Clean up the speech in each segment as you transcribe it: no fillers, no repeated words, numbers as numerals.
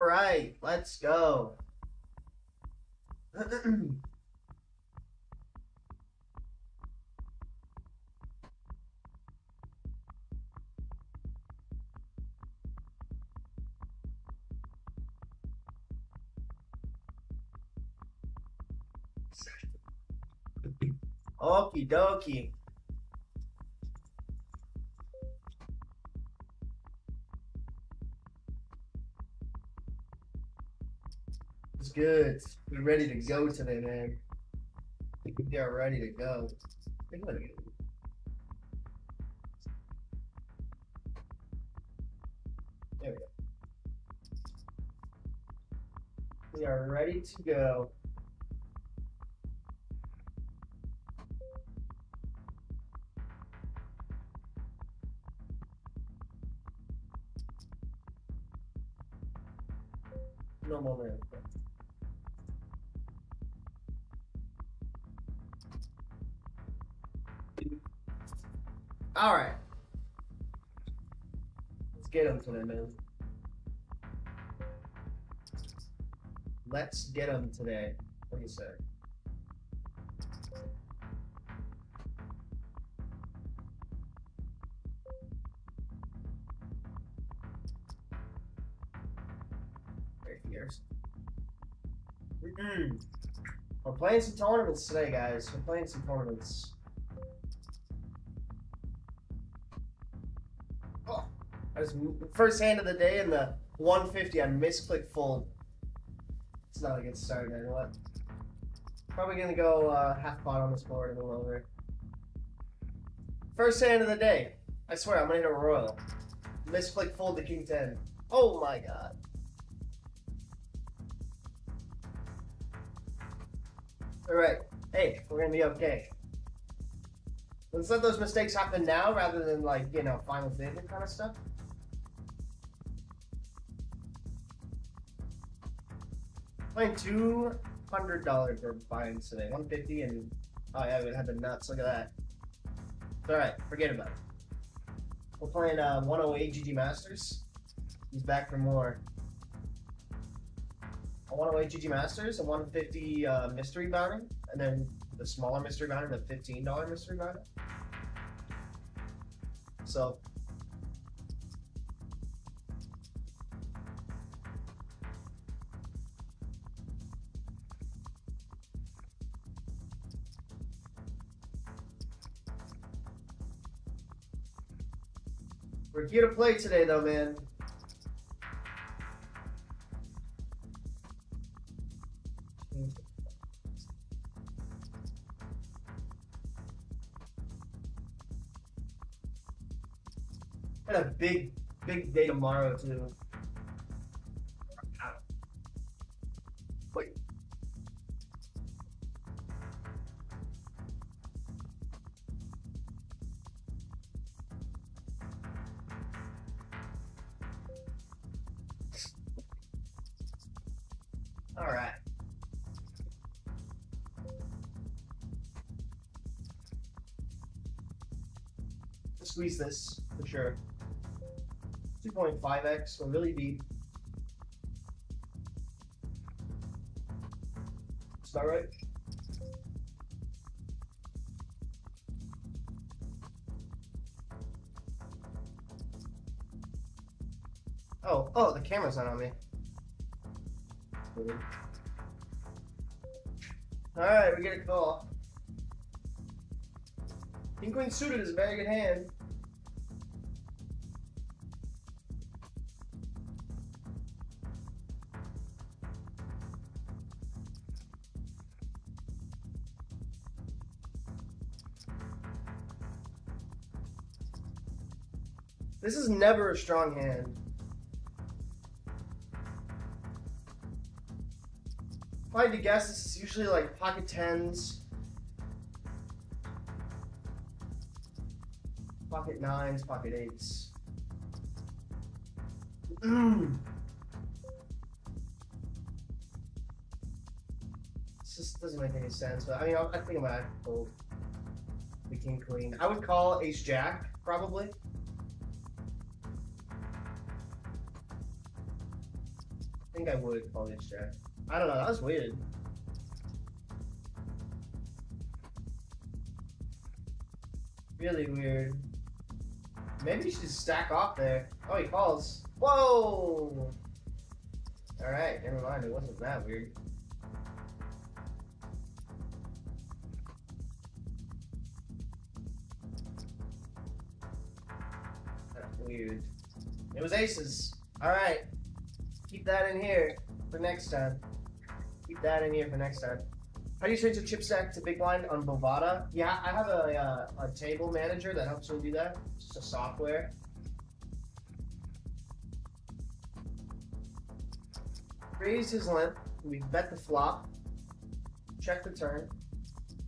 right, let's go. Okie dokie. It's good. We're ready to go today, man. We are ready to go. There we go. We are ready to go. No more man. All right. Let's get them today, man. Let's get them today. What do you say? Right here. We're playing some tournaments today, guys. We're playing some tournaments. Oh, I just first hand of the day in the 150. I misclicked fold. It's not a good start, man. What? Probably gonna go half pot on this board and a little over. First hand of the day. I swear, I'm gonna hit a royal. Misclick fold to king 10. Oh my god. Alright. Hey, we're gonna be okay. Let's let those mistakes happen now rather than, like, you know, final statement kind of stuff. Playing $200 for buy-ins today. 150 and oh yeah, we had the nuts. Look at that. It's alright, forget about it. We're playing 108 GG Masters. He's back for more. A 108 GG Masters, a 150 mystery bounty, and then the smaller mystery bounty, the $15 mystery bounty. So we're here to play today, though, man. Got a big day tomorrow, too. Wait. All right. Squeeze this for sure. 2.5x, so really deep. Is that right? Oh, the camera's not on me. Alright, we get a call. King Queen suited is a very good hand. This is never a strong hand. If I had to guess, this is usually like pocket tens, pocket nines, pocket eights. This just doesn't make any sense. But I mean, I think about fold the king queen. I would call ace jack probably. think I would call this jack. I don't know. That was weird. Really weird. Maybe you should stack off there. Oh, he calls. Whoa! Alright, never mind. It wasn't that weird. That's weird. It was aces. Alright. Keep that in here for next time. Keep that in here for next time. How do you change a chip stack to big blind on Bovada? Yeah, I have a table manager that helps me do that. It's just a software. Raise his limp. We bet the flop. Check the turn.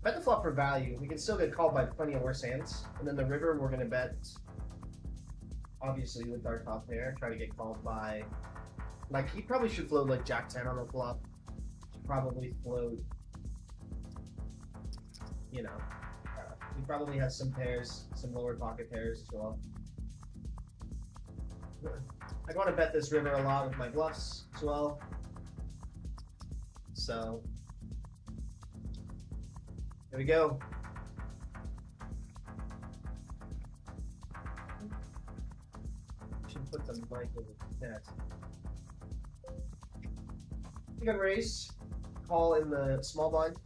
Bet the flop for value. We can still get called by plenty of worse hands. And then the river, we're going to bet, obviously, with our top pair. Try to get called by, like, he probably should float like Jack 10 on the flop. Probably float, you know, he probably has some pairs, some lower pocket pairs as well. I want to bet this river a lot with my bluffs as well. So, there we go. Should put the mic over the net. We got raise. Call in the small blind.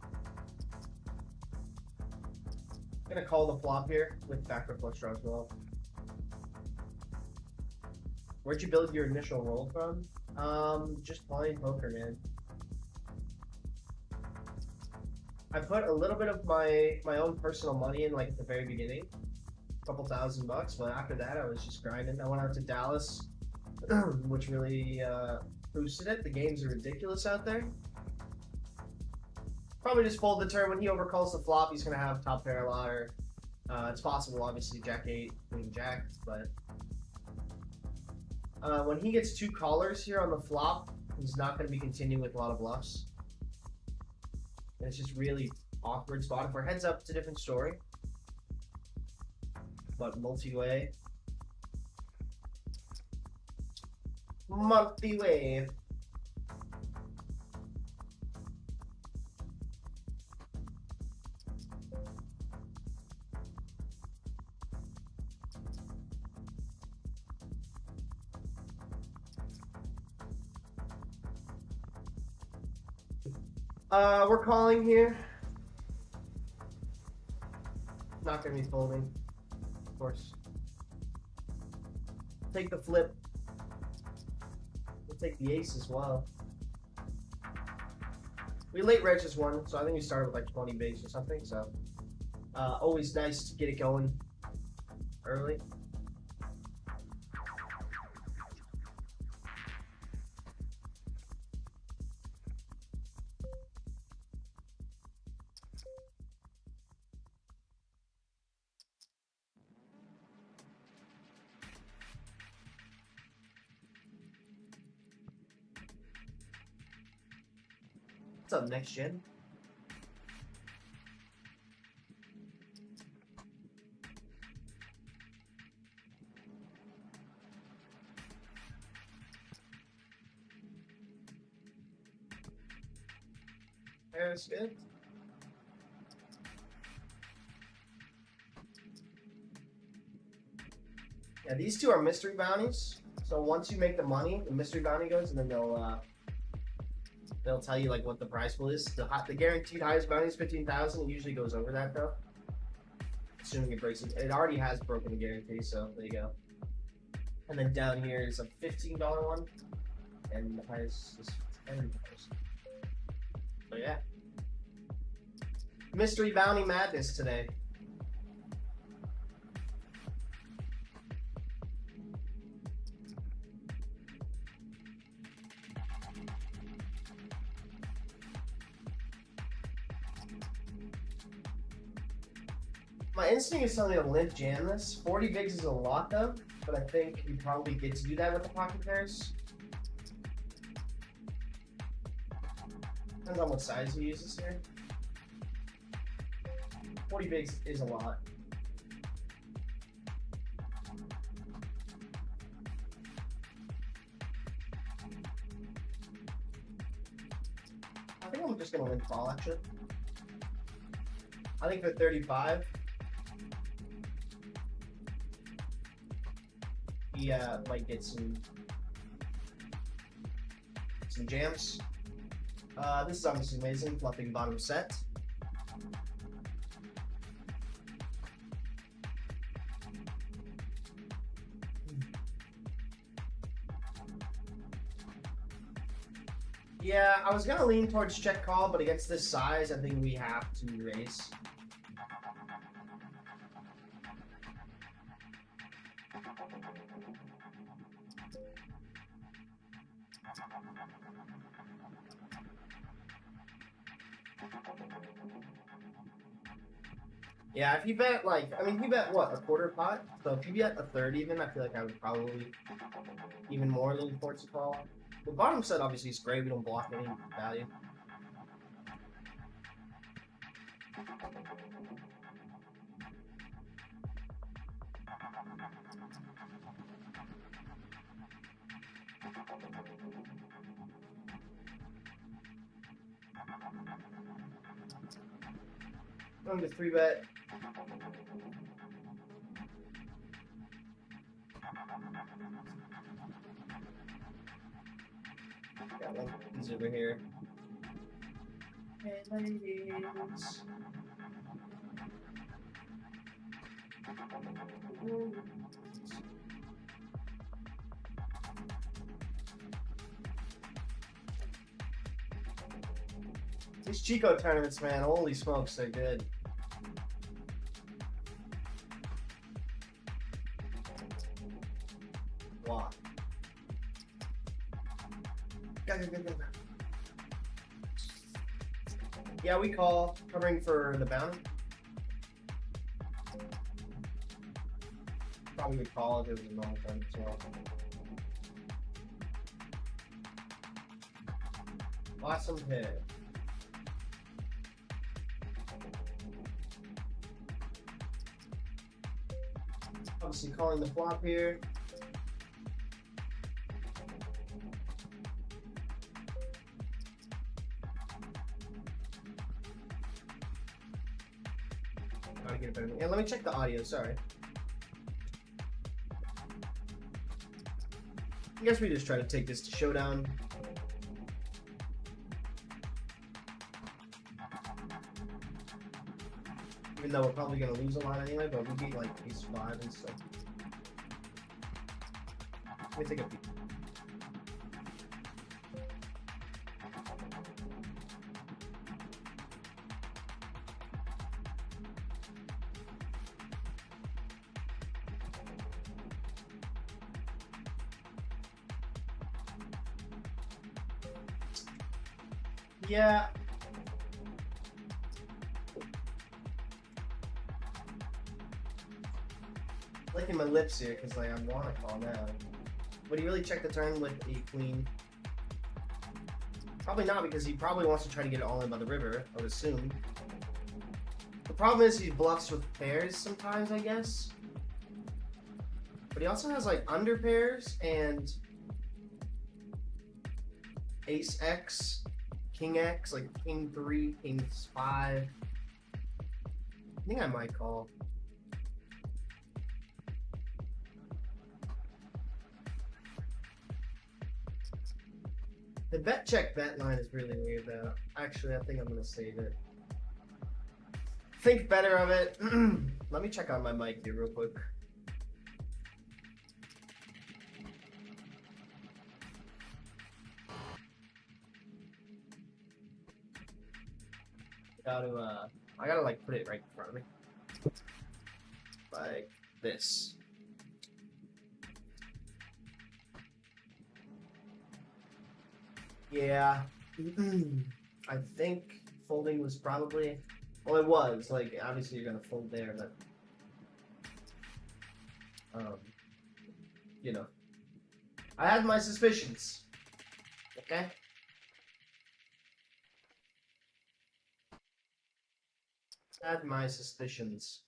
I'm gonna call the flop here with backdoor flush draw as well. Where'd you build your initial roll from? Just playing poker, man. I put a little bit of my own personal money in like at the very beginning, a couple $1,000, but after that I was just grinding. I went out to Dallas, which really boosted it. The games are ridiculous out there. Probably just fold the turn when he overcalls the flop. He's gonna have top pair a lot, or it's possible, obviously, Jack 8, Queen Jack, but when he gets two callers here on the flop, he's not gonna be continuing with a lot of bluffs. And it's just really awkward spot. If we're heads up, it's a different story. But multi-way. Multi-way. We're calling here. Not gonna be folding, of course. Take the flip. We'll take the ace as well. We late reg this one, so I think we started with like 20 bigs or something. So always nice to get it going early. What's up, next gen? That's good. Yeah, these two are mystery bounties. So once you make the money, the mystery bounty goes, and then they'll tell you like what the prize pool is. The guaranteed highest bounty is 15,000. It usually goes over that though, assuming it breaks it. It already has broken the guarantee, so there you go. And then down here is a $15 one, and the highest is $10. So yeah, mystery bounty madness today. My instinct is telling me to limp jam this. 40 bigs is a lot though, but I think you probably get to do that with the pocket pairs. Depends on what size he uses here. 40 bigs is a lot. I think I'm just gonna win call actually. I think for 35, he might get some jams. This is obviously amazing. Fluffing bottom set. Yeah, I was gonna lean towards check call, but against this size, I think we have to raise. Yeah, if you bet like, I mean, if you bet what, a quarter pot? So if you bet a third even, I feel like I would probably even more lean towards the call. The bottom set obviously is great. We don't block any value. I'm going to 3-bet. Got one. He's over here. Hey, ladies. These Chico tournaments, man, holy smokes, they're good. Wow. Go. Yeah, we call, covering for the bounty. Probably would call if it was a normal time as well. Awesome hit. Obviously calling the flop here. Gotta get a better. Yeah, let me check the audio, sorry. I guess we just try to take this to showdown. Even though we're probably gonna lose a lot anyway, but we beat like ace 5 and stuff. Let me take a peek. Yeah. Licking my lips here because like I want to call now. Would he really check the turn with a queen? Probably not, because he probably wants to try to get it all in by the river, I would assume. The problem is he bluffs with pairs sometimes, I guess. But he also has like under pairs and ace X, king X, like king 3, king 5. I think I might call. The bet check bet line is really weird though. Actually, I think I'm gonna save it. Think better of it. Let me check out my mic here real quick. I gotta like put it right in front of me. Like this. Yeah. I think folding was probably, well, it was, like, obviously you're gonna fold there, but, you know, I had my suspicions, okay? I had my suspicions.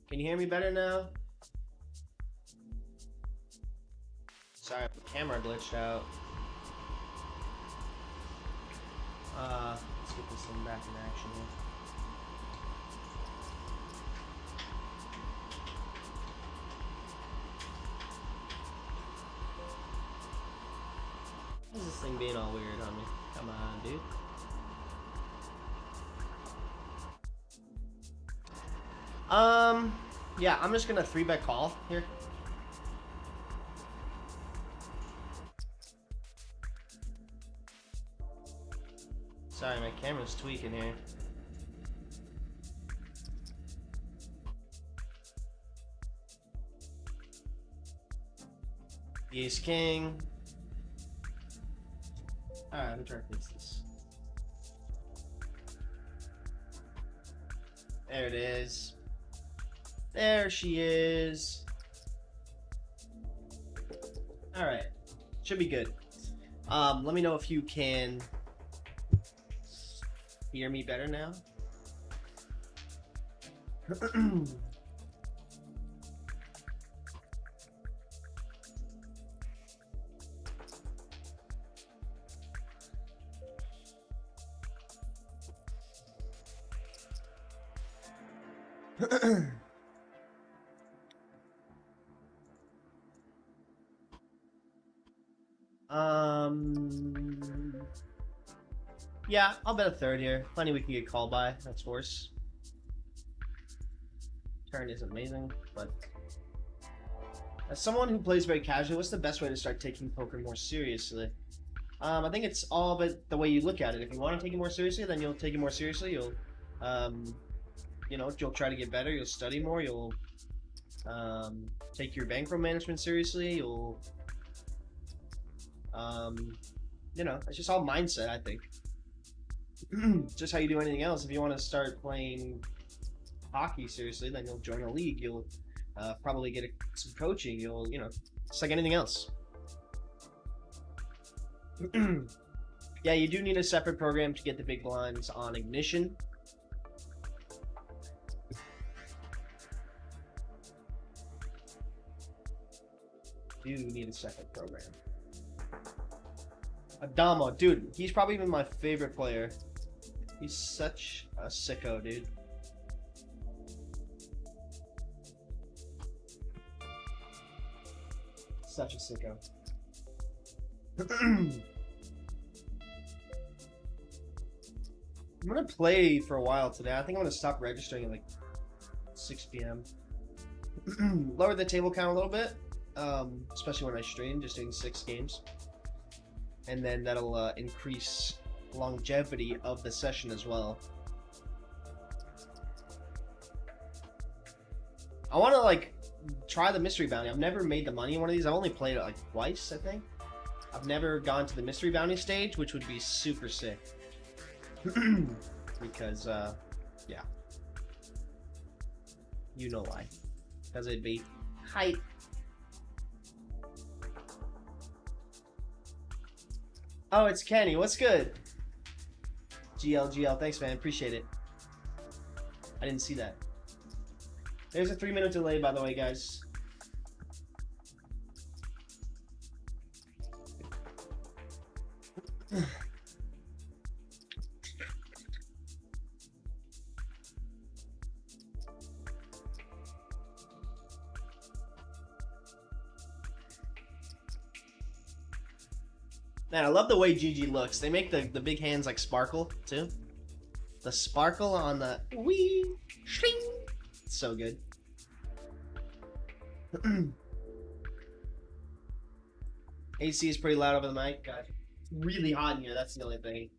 Can you hear me better now? Sorry, the camera glitched out. Let's get this thing back in action here. Why is this thing being all weird on me? Come on, dude. Yeah, I'm just gonna 3-bet call here. Sorry, my camera's tweaking here. Ace King. Alright, let me try to fix this. There it is. There she is. Alright. Should be good. Let me know if you can hear me better now. Yeah, I'll bet a third here. Plenty we can get called by. That's worse. Turn is amazing, but as someone who plays very casually, what's the best way to start taking poker more seriously? I think it's all about the way you look at it. If you want to take it more seriously, then you'll take it more seriously. You'll, you know, you'll try to get better. You'll study more. You'll take your bankroll management seriously. You'll, you know, it's just all mindset, I think. Just how you do anything else. If you want to start playing hockey seriously, then you'll join a league. You'll probably get some coaching. You'll, you know, it's like anything else. Yeah, you do need a separate program to get the big blinds on Ignition. You do need a separate program. Adamo, dude, he's probably been my favorite player. He's such a sicko, dude. Such a sicko. I'm gonna play for a while today. I think I'm gonna stop registering at like 6 p.m. Lower the table count a little bit, especially when I stream, just doing 6 games. And then that'll increase longevity of the session as well. I want to like try the mystery bounty. I've never made the money in one of these. I've only played it like twice, I think. I've never gone to the mystery bounty stage, which would be super sick. Because, yeah. You know why. Because it'd be hype. Oh, it's Kenny. What's good? GL, thanks, man. Appreciate it. I didn't see that. There's a 3-minute delay, by the way, guys. Man, I love the way GG looks. They make the big hands like sparkle, too. The sparkle on the wee shing. It's so good. AC is pretty loud over the mic. God, it's really hot in here. That's the only thing.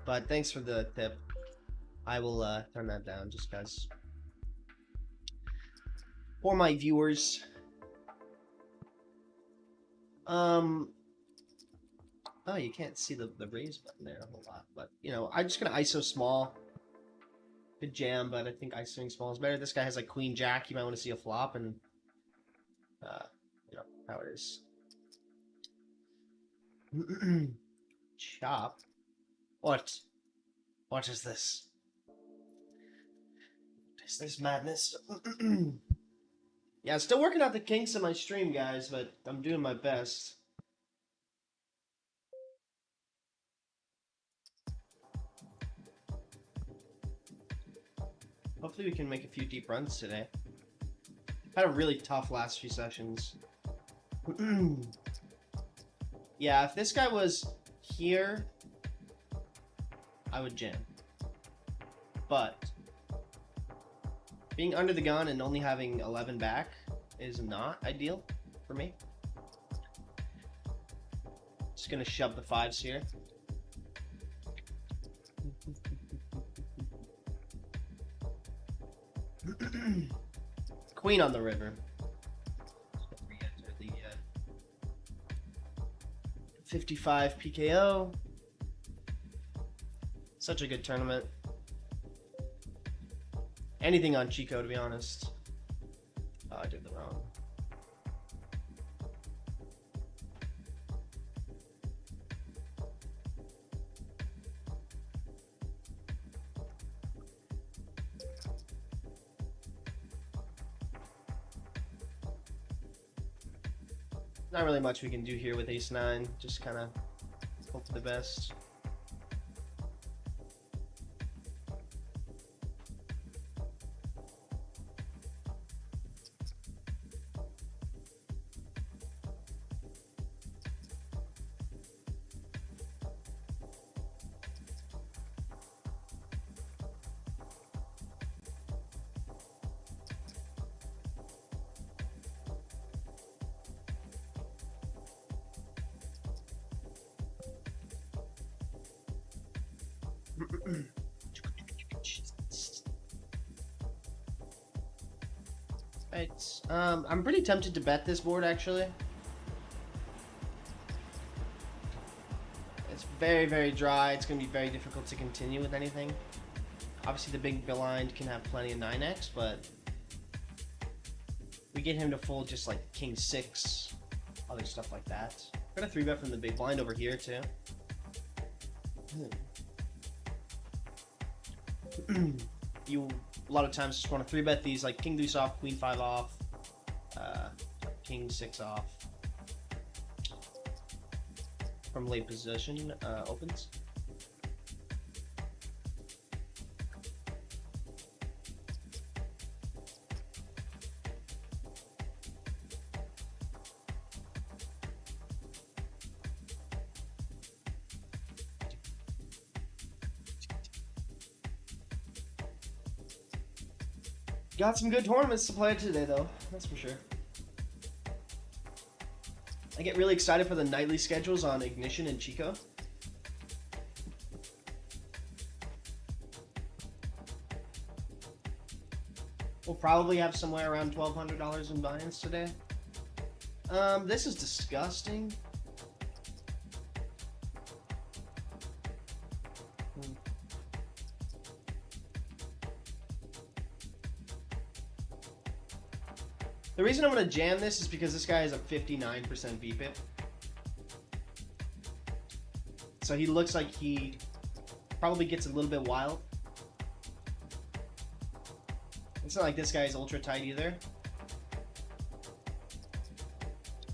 But thanks for the tip. I will turn that down just because. For my viewers. Oh, you can't see the raise button there a whole lot, but you know, I'm just gonna ISO small. Good jam, but I think ISOing small is better. This guy has like Queen Jack. You might want to see a flop, and you know how it is. Chop. What? What is this? This madness. Yeah, still working out the kinks of my stream, guys, but I'm doing my best. Hopefully we can make a few deep runs today. Had a really tough last few sessions. Yeah, if this guy was here, I would jam. But being under the gun and only having 11 back is not ideal for me. Just gonna shove the 5s here. Queen on the river. The 55 PKO. Such a good tournament. Anything on Chico, to be honest. Oh, I did the wrong. Not really much we can do here with ace-9. Just kind of hope for the best. Right. I'm pretty tempted to bet this board, actually. It's very, very dry. It's going to be very difficult to continue with anything. Obviously, the big blind can have plenty of 9x, but we get him to fold just like king 6, other stuff like that. Got a 3-bet from the big blind over here, too. You a lot of times just want to 3-bet these, like king deuce off, queen 5 off, king 6 off from late position opens. Got some good tournaments to play today, though. That's for sure. I get really excited for the nightly schedules on Ignition and Chico. We'll probably have somewhere around $1,200 in buy-ins today. This is disgusting. The reason I'm going to jam this is because this guy is a 59% VPIP. So he looks like he probably gets a little bit wild. It's not like this guy is ultra tight either.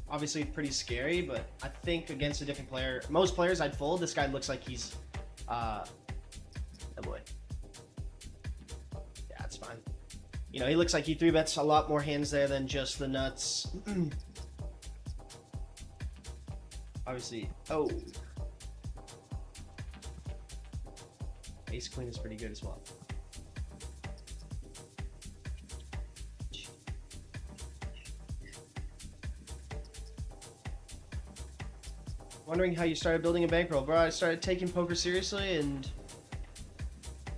Obviously pretty scary, but I think against a different player, most players I'd fold. This guy looks like he's, oh boy. Yeah, it's fine. You know, he looks like he 3-bets a lot more hands there than just the nuts. Obviously, oh. Ace Queen is pretty good as well. Wondering how you started building a bankroll. Bro, I started taking poker seriously and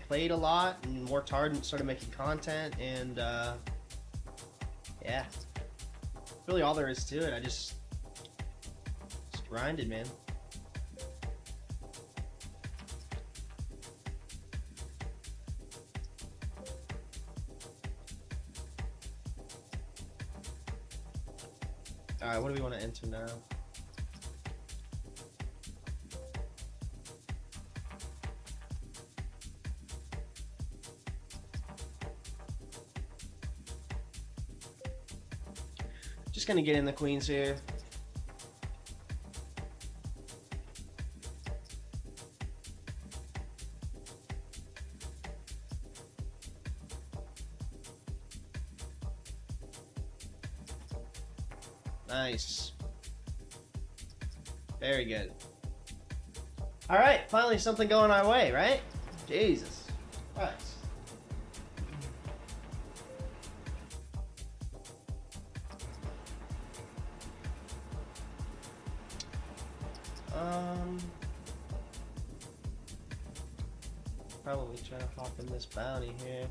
played a lot and worked hard and started making content, and yeah, really all there is to it. I just grinded, man. All right, what do we want to enter now? just gonna get in the queens here. Nice. Very good. All right, finally something going our way, right? Jesus. All right. Probably trying to hop in this bounty here.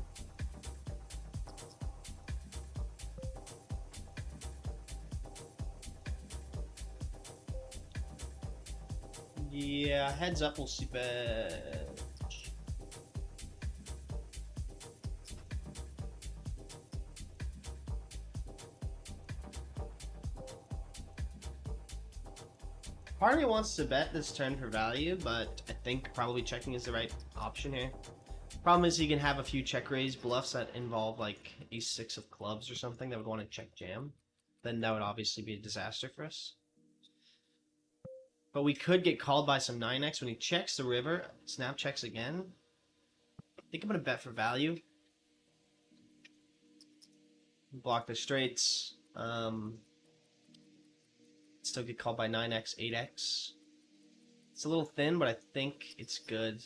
Yeah, heads up will see bad. Part of me wants to bet this turn for value, but I think probably checking is the right option here. Problem is he can have a few check raise bluffs that involve like ace-6 of clubs or something that would want to check jam. Then that would obviously be a disaster for us. But we could get called by some 9x when he checks the river. Snap checks again. I think I'm going to bet for value. Block the straights. Still get called by 9x, 8x. It's a little thin, but I think it's good.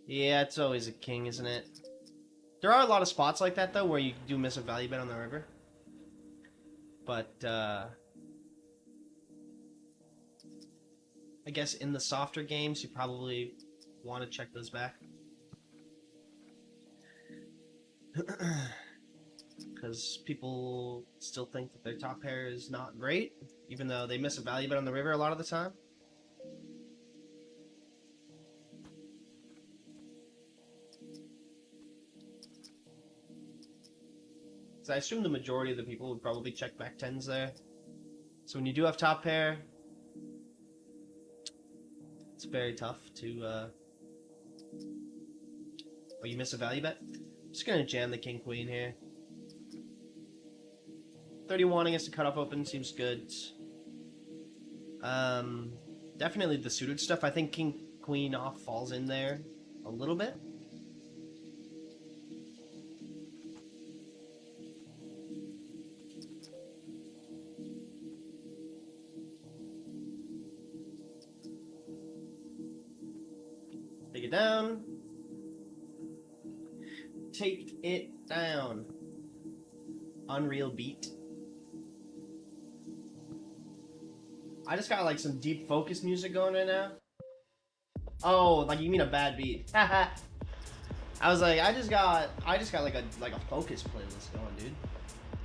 Yeah, it's always a king, isn't it? There are a lot of spots like that, though, where you do miss a value bet on the river. But, I guess in the softer games, you probably want to check those back. Because people still think that their top pair is not great, even though they miss a value bet on the river a lot of the time. So I assume the majority of the people would probably check back tens there. So when you do have top pair, it's very tough to, oh, you miss a value bet? I'm just gonna jam the king queen here. 31 against the cutoff open seems good. Definitely the suited stuff. I think king queen off falls in there a little bit. Take it down. Take it down. Unreal beat. I just got like some deep focus music going right now. Oh, like you mean a bad beat? I was like, I just got like a focus playlist going, dude.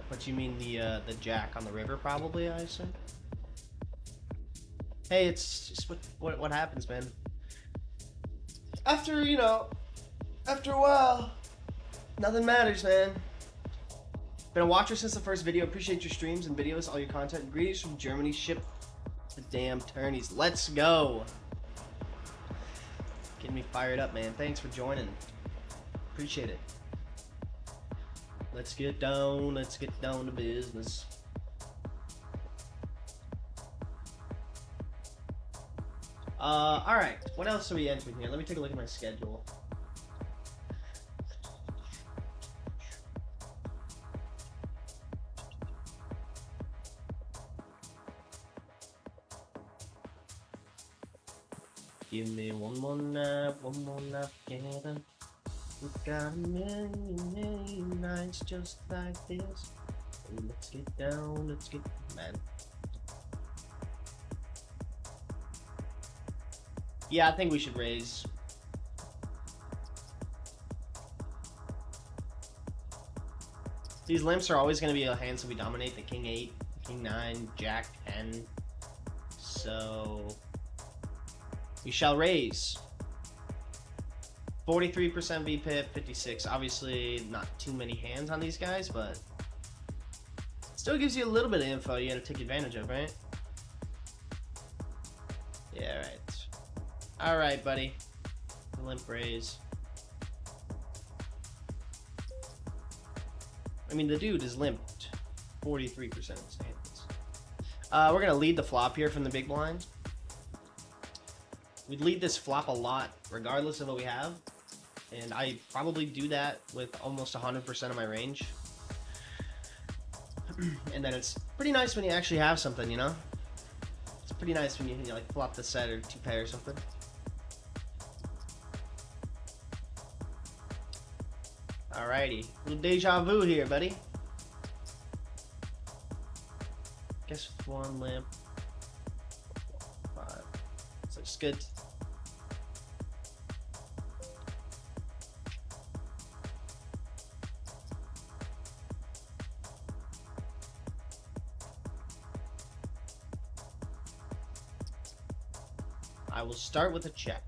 But you mean the jack on the river, probably? I assume. Hey, it's just what happens, man. After after a while, nothing matters, man. Been a watcher since the first video. Appreciate your streams and videos, all your content. Greetings from Germany. Ship the damn turnies. Let's go. Getting me fired up, man. Thanks for joining. Appreciate it. Let's get down to business. Alright. What else are we entering here? Let me take a look at my schedule. Give me one more night together. We got a million nights just like this. Let's get down, man. Yeah, I think we should raise. These limps are always going to be a hands that we dominate. The king 8, king 9, jack 10. So we shall raise. 43% VPIP, 56. Obviously, not too many hands on these guys, but still gives you a little bit of info you got to take advantage of, right? Yeah, right. All right, buddy. Limp raise. I mean, the dude is limped 43% of his hands. We're going to lead the flop here from the big blind. We'd lead this flop a lot, regardless of what we have. And I probably do that with almost 100% of my range. And then it's pretty nice when you actually have something, you know? It's pretty nice when you like flop the set or two pair or something. Alrighty, little deja vu here, buddy. Guess with one lamp, 5. So it's good. I will start with a check.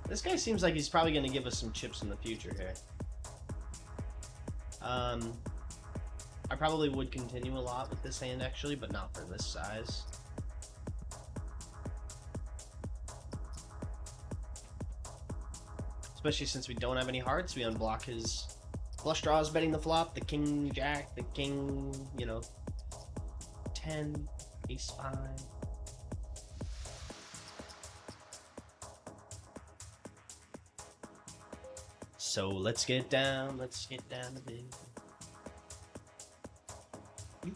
This guy seems like he's probably going to give us some chips in the future here. I probably would continue a lot with this hand actually, but not for this size. Especially since we don't have any hearts, we unblock his flush draws betting the flop, the king jack, the king, you know, 10, ace 5. So let's get down to business. We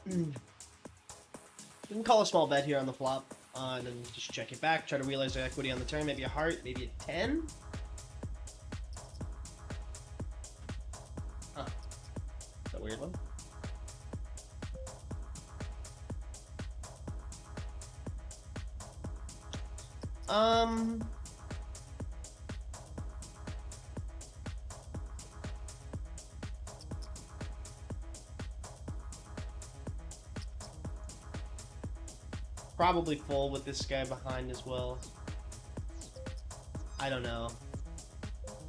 can call a small bet here on the flop, and then just check it back, try to realize the equity on the turn, maybe a heart, maybe a 10. Huh. Is that a weird one? Probably full with this guy behind as well. I don't know.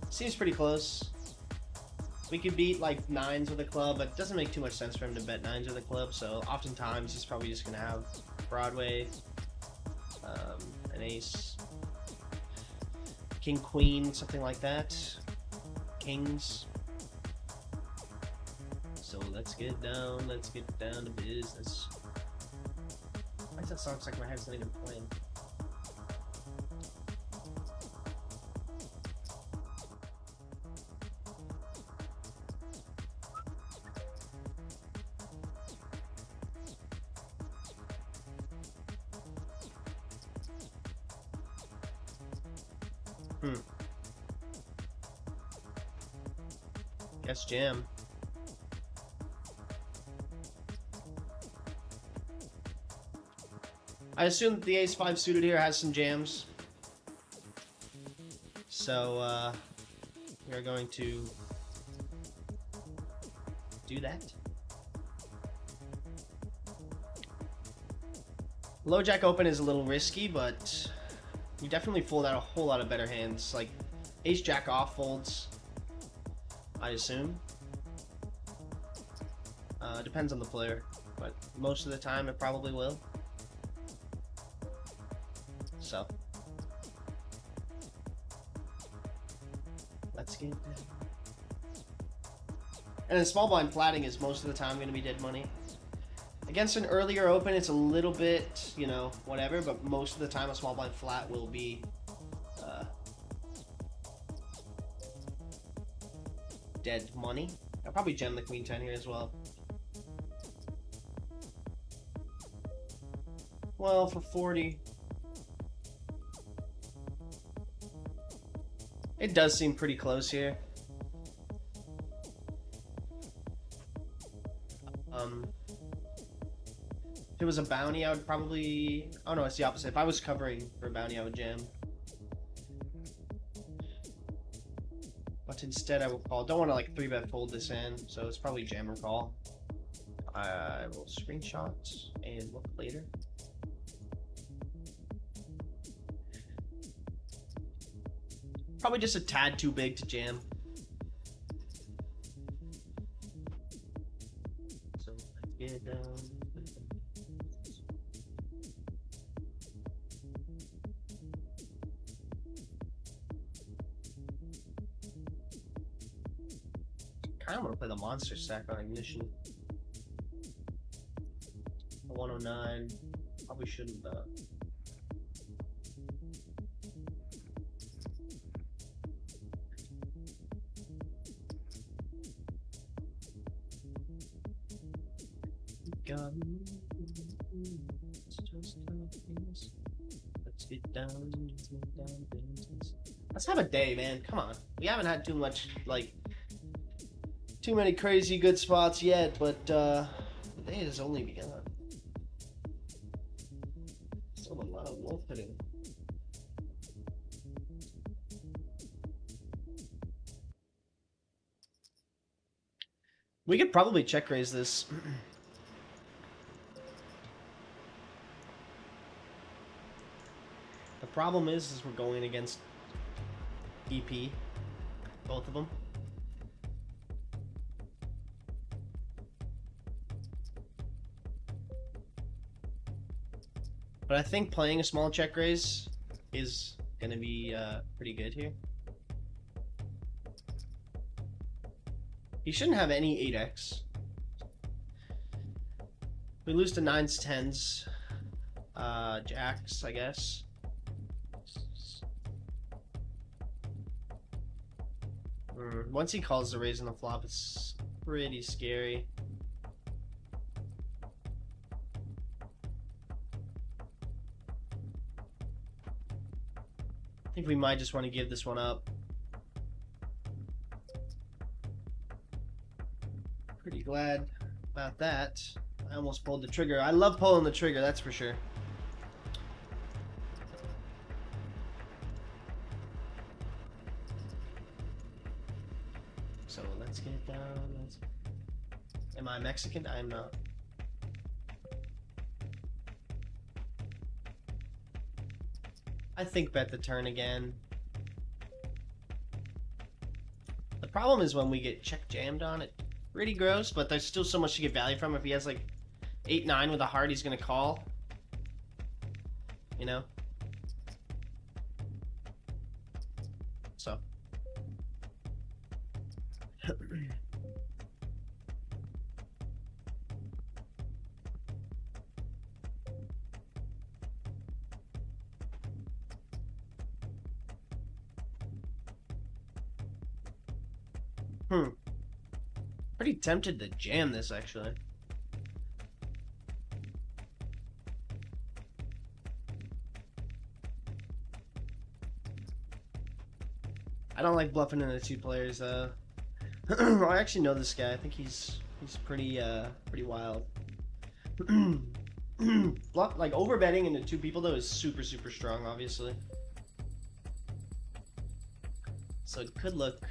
Seems pretty close. We could beat like 9s with a club, but it doesn't make too much sense for him to bet 9s with a club, so oftentimes he's probably just going to have Broadway, an ace, king, queen, something like that. Kings. So let's get down to business. Why does that song like my head's not even playing? Guess jam. I assume that the ace-5 suited here has some jams. So, we are going to do that. Low jack open is a little risky, but we definitely fold out a whole lot of better hands. Like, ace jack off folds, I assume. Depends on the player, but most of the time it probably will. So, let's get down. And then small blind flatting is most of the time going to be dead money. Against an earlier open, it's a little bit, you know, whatever, but most of the time a small blind flat will be dead money. I'll probably gem the queen 10 here as well. Well, for 40. It does seem pretty close here. If it was a bounty, I would probably... Oh no, it's the opposite. If I was covering for a bounty, I would jam. But instead, I will call. Don't want to like 3-bet fold this in, so it's probably jam or call. I will screenshot and look later. Probably just a tad too big to jam. So let's get down. kind of want to play the monster stack on ignition. 109. Probably shouldn't though. Let's get down. Let's have a day, man. Come on. We haven't had too many crazy good spots yet, but the day has only begun. Still a lot of wolf hitting. We could probably check raise this. The problem is we're going against EP, both of them. But I think playing a small check raise is going to be pretty good here. He shouldn't have any 8x. We lose to 9s, 10s, jacks, I guess. Once he calls the raise on the flop, it's pretty scary. I think we might just want to give this one up. Pretty glad about that. I almost pulled the trigger. I love pulling the trigger, that's for sure. So let's get it down. Am I Mexican? I am not. I think bet the turn again. The problem is when we get check jammed on it. Pretty gross, but there's still so much to get value from. If he has like 8-9 with a heart, he's gonna call. You know? So. Pretty tempted to jam this, actually. I don't like bluffing into 2 players. I actually know this guy. I think he's pretty wild. Bluff, like overbetting into 2 people though is super strong, obviously. So it could look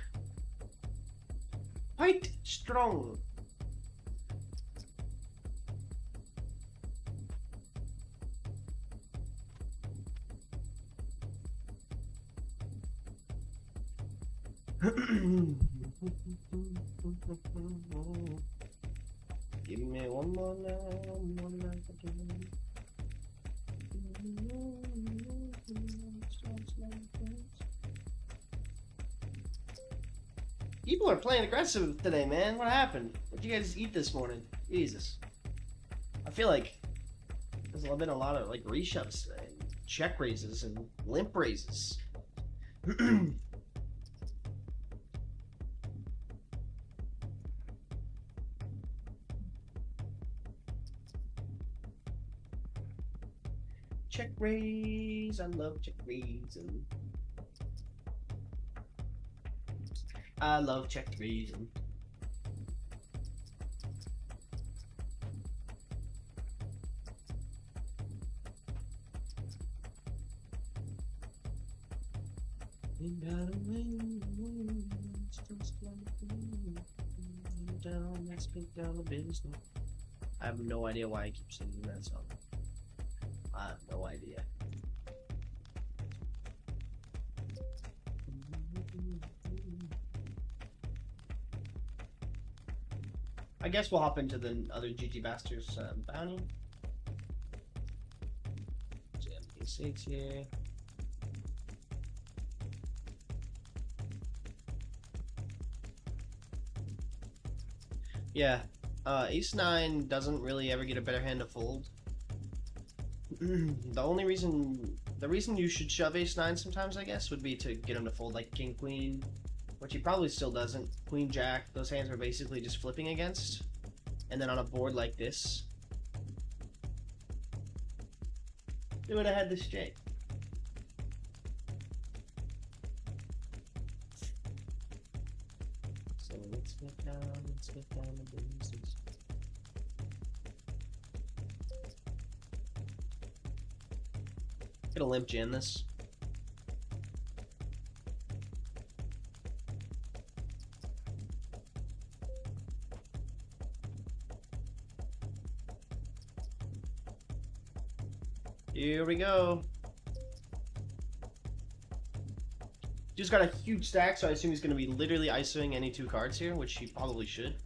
quite strong. Give me one more night again. People are playing aggressive today, man. What happened? What did you guys eat this morning? Jesus. I feel like there's been a lot of like reshoves today, check raises and limp raises. Check raise, I love check raising. I love check raising. You gotta win, just like down, let's get down to business. I have no idea why I keep singing that song. I have no idea. I guess we'll hop into the other GG Bastards bounty. Jam 6 here. Yeah. Ace-9 doesn't really ever get a better hand to fold. The reason you should shove Ace-9 sometimes, I guess, would be to get him to fold like King-Queen, which he probably still doesn't. Queen-Jack, those hands are basically just flipping against. And then on a board like this, they would have had this J. So let's get down the business. Get a limp jam this. Here we go. Just got a huge stack, so I assume he's going to be literally ISOing any two cards here, which he probably should.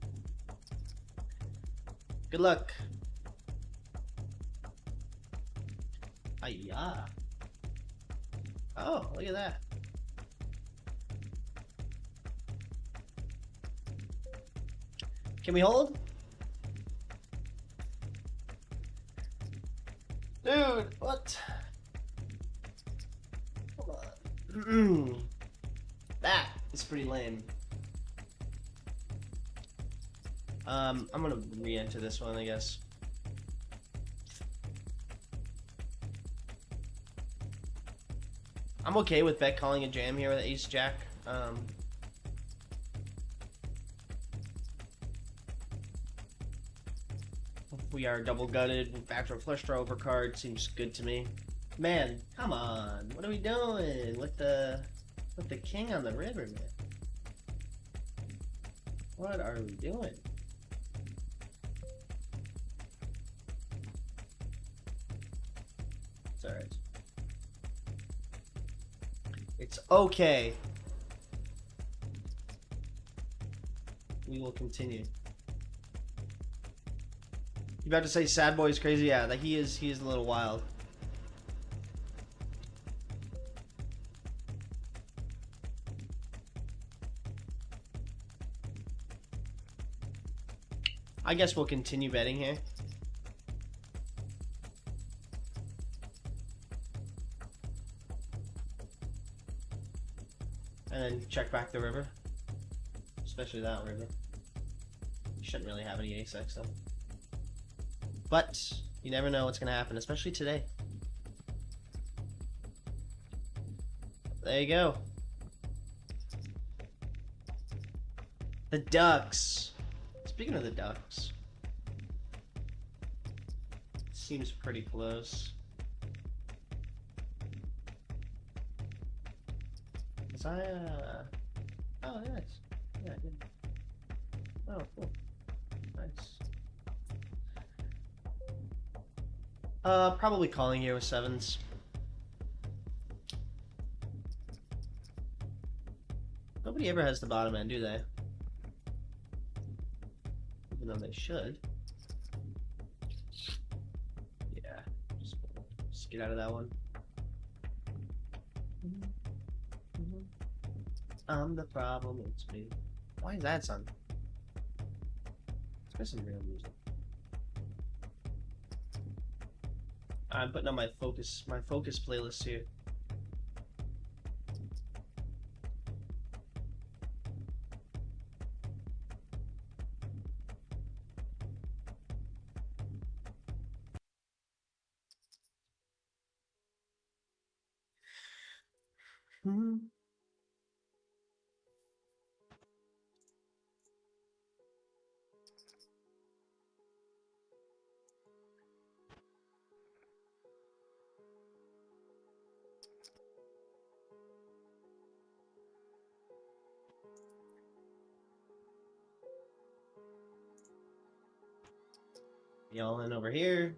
Good luck. Ayah. Oh, look at that. Can we hold? Dude, what? Hold on. That is pretty lame. I'm gonna re-enter this one, I guess. I'm okay with bet calling a jam here with Ace-Jack. If we are double gutted with backdoor flush draw over card, seems good to me. Man, come on, what are we doing with the king on the river, man? What are we doing? It's alright. It's okay. We will continue. You about to say Sad Boy's crazy? Yeah, that he is a little wild. I guess we'll continue betting here. And then check back the river. Especially that river. You shouldn't really have any ace-x though. But you never know what's going to happen, especially today. There you go. The Ducks. Speaking of the Ducks, seems pretty close. Was I, oh, nice. Yeah, I did. Oh, cool. Nice. Probably calling here with sevens. Nobody ever has the bottom end, do they? Even though they should. Yeah, just get out of that one. I'm the problem, it's me. Why is that son? Let's some real music. I'm putting on my focus playlist here. Y'all in over here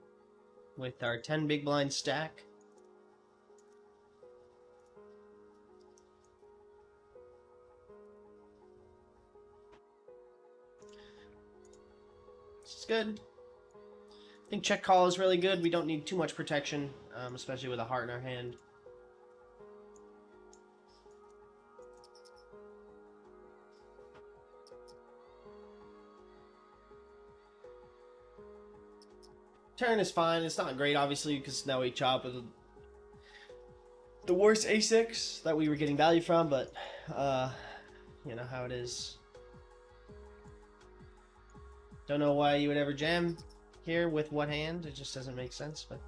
with our 10 big blind stack. This is good. I think check call is really good. We don't need too much protection, especially with a heart in our hand. turn is fine. It's not great, obviously, because now we chop with the worst A6 that we were getting value from, but you know how it is. Don't know why you would ever jam here with what hand. It just doesn't make sense, but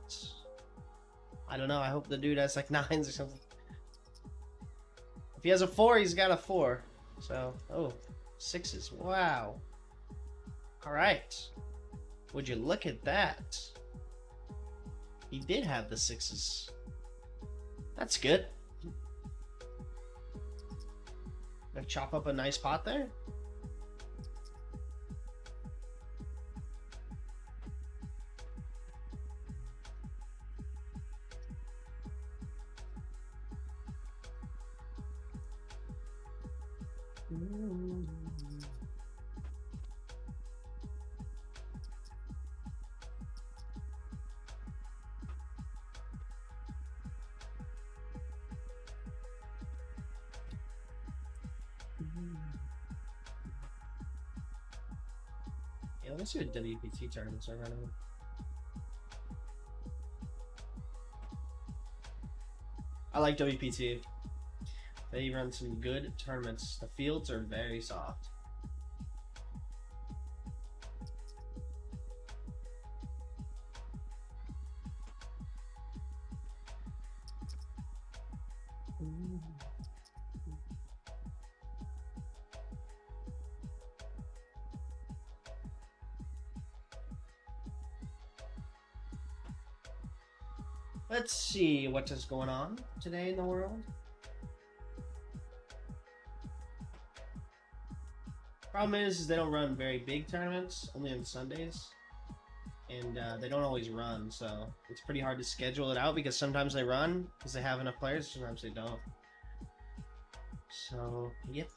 I don't know. I hope the dude has like 9s or something. If he has a 4, he's got a 4. So, oh, 6s. Wow. All right. Would you look at that? He did have the 6s. That's good. Gonna chop up a nice pot there. Yeah, let me see what WPT tournaments are running. I like WPT. They run some good tournaments. The fields are very soft. Let's see what is going on today in the world. Problem is they don't run very big tournaments, only on Sundays. And they don't always run, so it's pretty hard to schedule it out because sometimes they run because they have enough players, sometimes they don't. So, yep.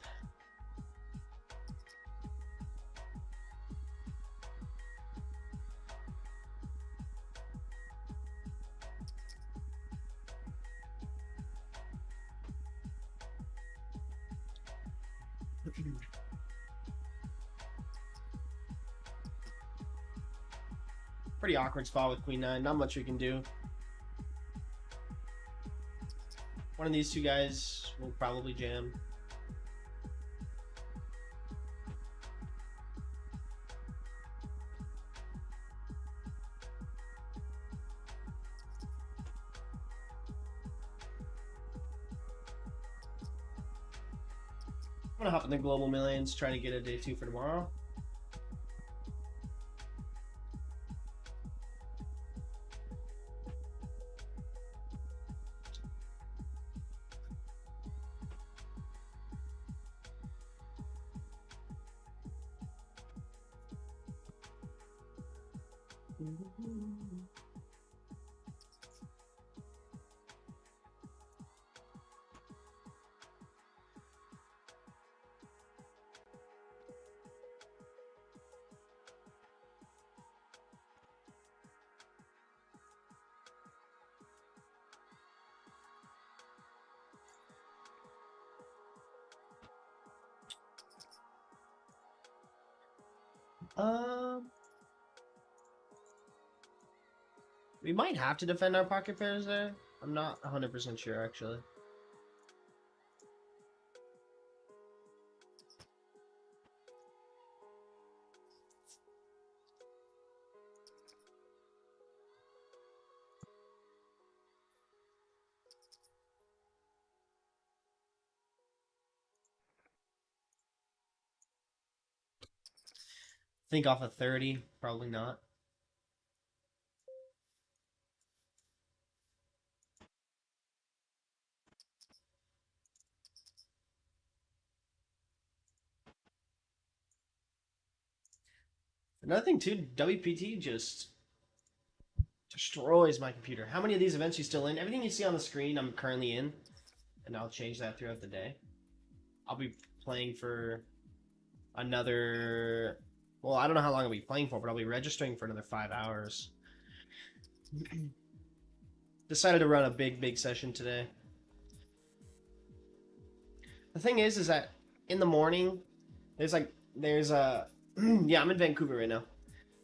Pretty awkward spot with Queen 9. Not much we can do. One of these two guys will probably jam. I'm gonna hop in the Global Millions, try to get a day 2 for tomorrow. We might have to defend our pocket pairs there. I'm not 100% sure, actually. Think off of 30, probably not. Another thing too, WPT just destroys my computer. How many of these events are you still in? Everything you see on the screen, I'm currently in, and I'll change that throughout the day. I'll be playing for another. Well, I don't know how long I'll be playing for, but I'll be registering for another 5 hours. Decided to run a big session today. The thing is that in the morning, there's a yeah, I'm in Vancouver right now.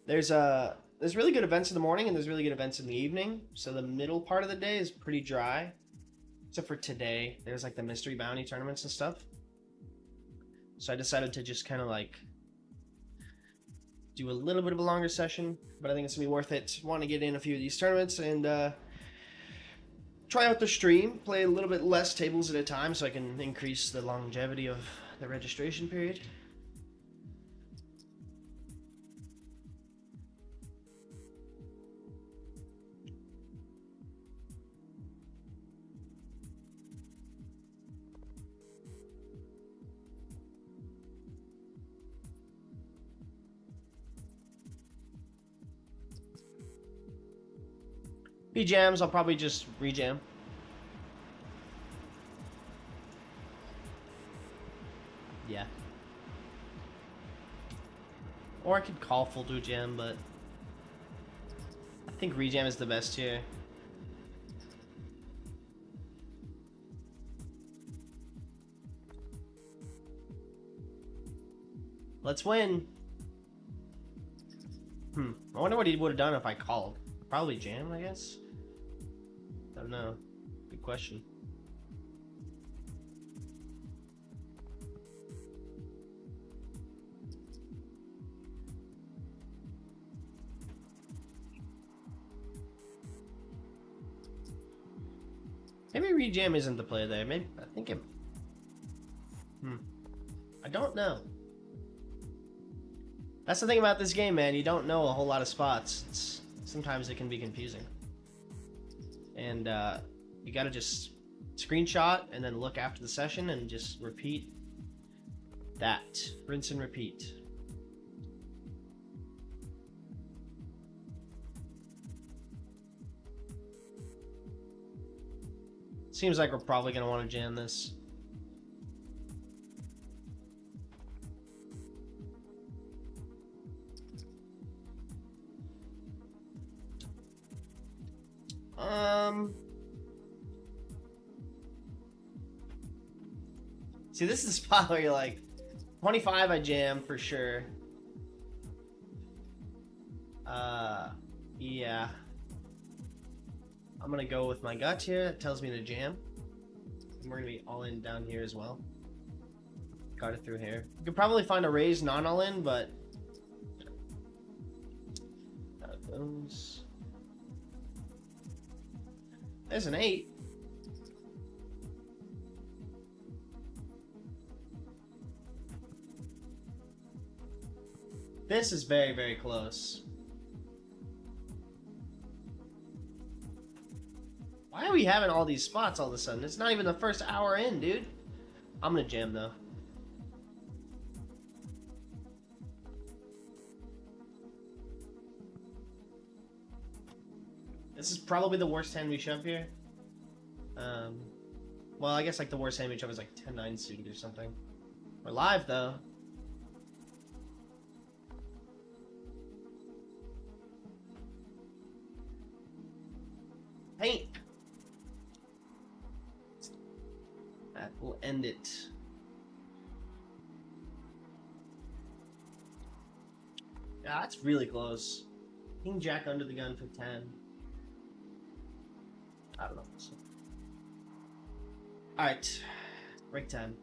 There's a there's really good events in the morning and there's really good events in the evening. So the middle part of the day is pretty dry. Except for today, there's like the mystery bounty tournaments and stuff. So I decided to just kind of like do a little bit of a longer session, but I think it's gonna be worth it. Want to get in a few of these tournaments and try out the stream, play a little bit less tables at a time so I can increase the longevity of the registration period. P-jams, I'll probably just rejam. Yeah. Or I could call full to jam, but I think rejam is the best here. Let's win. I wonder what he would have done if I called. Probably jam, I guess. I don't know. Good question. Maybe rejam isn't the play there. Maybe I think it. I don't know. That's the thing about this game, man. You don't know a whole lot of spots. Sometimes it can be confusing. And you gotta just screenshot and then look after the session and just repeat that. Rinse and repeat. Seems like we're probably gonna want to jam this. See, this is the spot where you're like, 25 I jam for sure. Yeah. I'm gonna go with my gut here. It tells me to jam. And we're gonna be all in down here as well. Got it through here. You could probably find a raise non all in, but that goes. There's an 8. This is very, very close. Why are we having all these spots all of a sudden? It's not even the first hour in, dude. I'm gonna jam though. This is probably the worst hand we shove here. Well, I guess like the worst hand we shove is like 10-9 suited or something. We're live though. Paint. That will end it. Yeah, that's really close. King Jack under the gun for 10. I don't know. Alright. Break 10.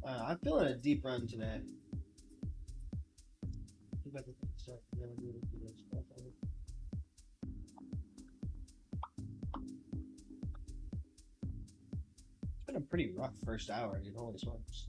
I'm feeling a deep run today. It's been a pretty rough first hour, dude. Holy smokes.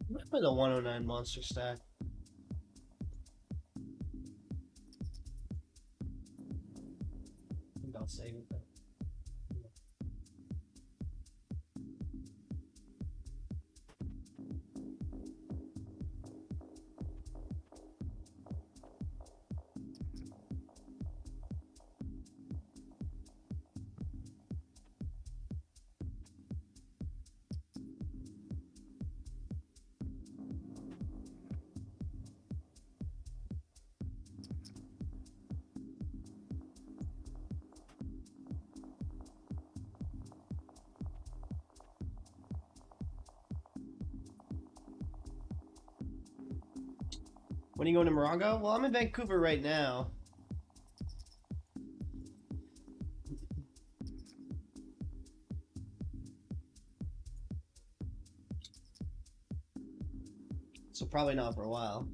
I'm gonna play the 109 monster stack. I think I'll save it though. When are you going to Morongo? Well, I'm in Vancouver right now. So probably not for a while.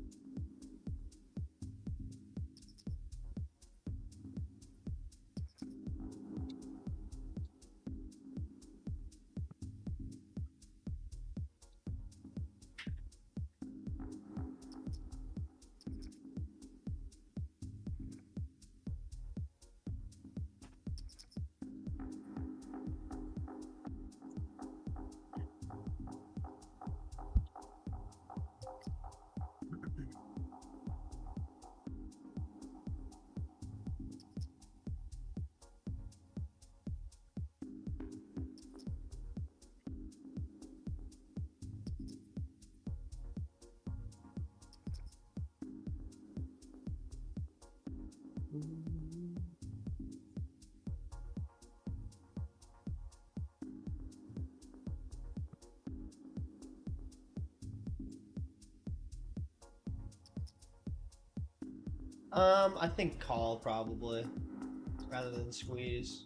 I think call probably, rather than squeeze.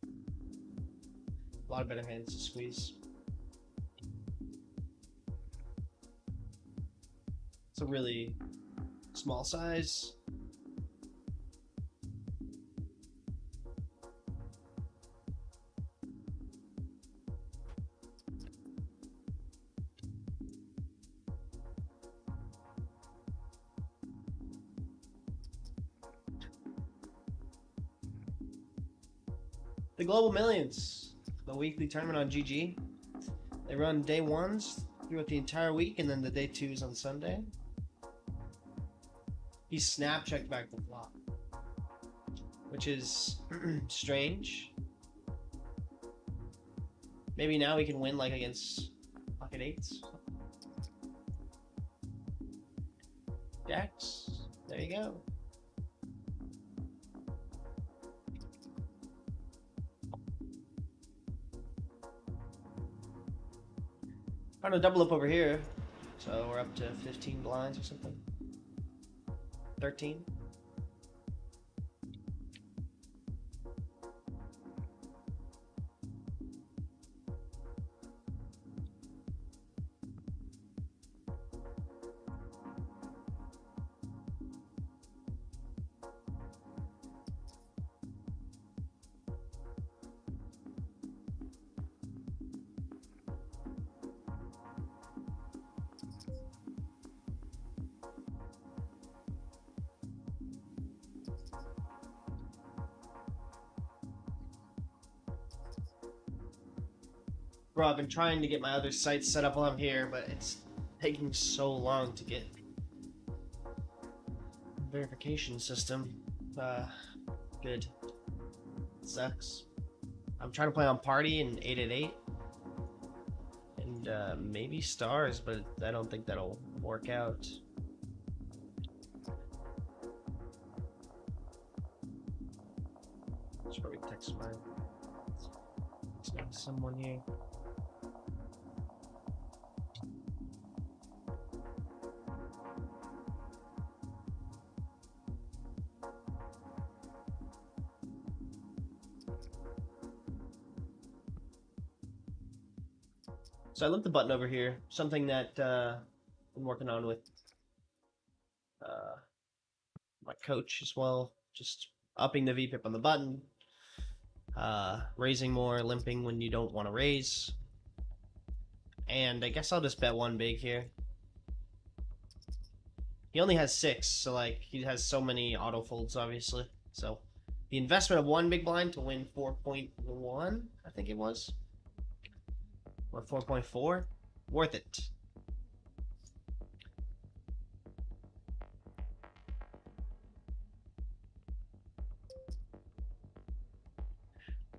A lot of better hands to squeeze. It's a really small size. The Global Millions, the weekly tournament on GG. They run day ones throughout the entire week, and then the day twos on Sunday. He snap checked back the flop, which is strange. Maybe now we can win like against pocket eights. Jacks. There you go. Found a double up over here, so we're up to 15 blinds or something. 13. Bro, I've been trying to get my other sites set up while I'm here, but it's taking so long to get verification system. Good. Sucks. I'm trying to play on Party and 888. And maybe Stars, but I don't think that'll work out. Should probably text mine. There's not someone here. So I left the button over here. Something that I'm working on with my coach as well. Just upping the VPIP on the button. Raising more, limping when you don't want to raise. And I guess I'll just bet one big here. He only has 6, so like he has so many auto folds, obviously. So the investment of one big blind to win 4.1, I think it was. Or 4.4? Worth it.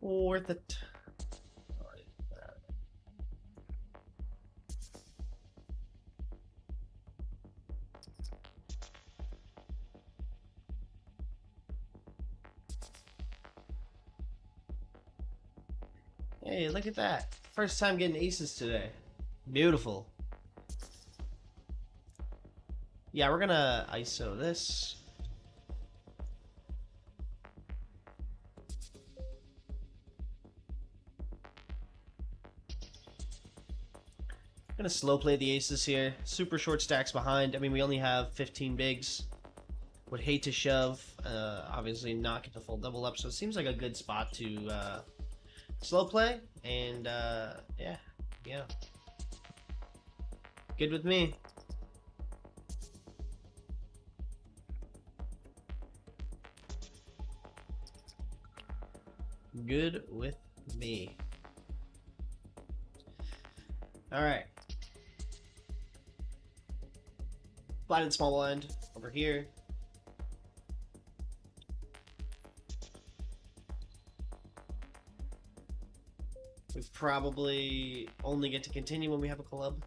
Worth it. Hey, look at that. First time getting aces today. Beautiful. Yeah, we're gonna ISO this. Gonna slow play the aces here. Super short stacks behind. I mean, we only have 15 bigs. Would hate to shove. Obviously not get the full double up, so it seems like a good spot to slow play. And yeah. Good with me. Good with me. Alright. Blind and small blind over here. We probably only get to continue when we have a club.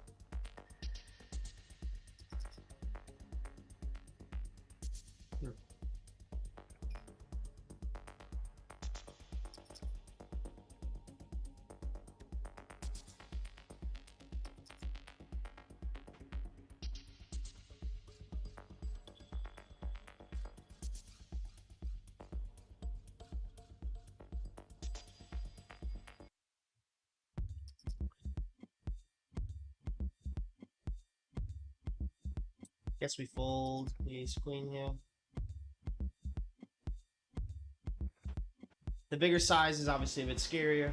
Guess we fold the ace queen here. The bigger size is obviously a bit scarier.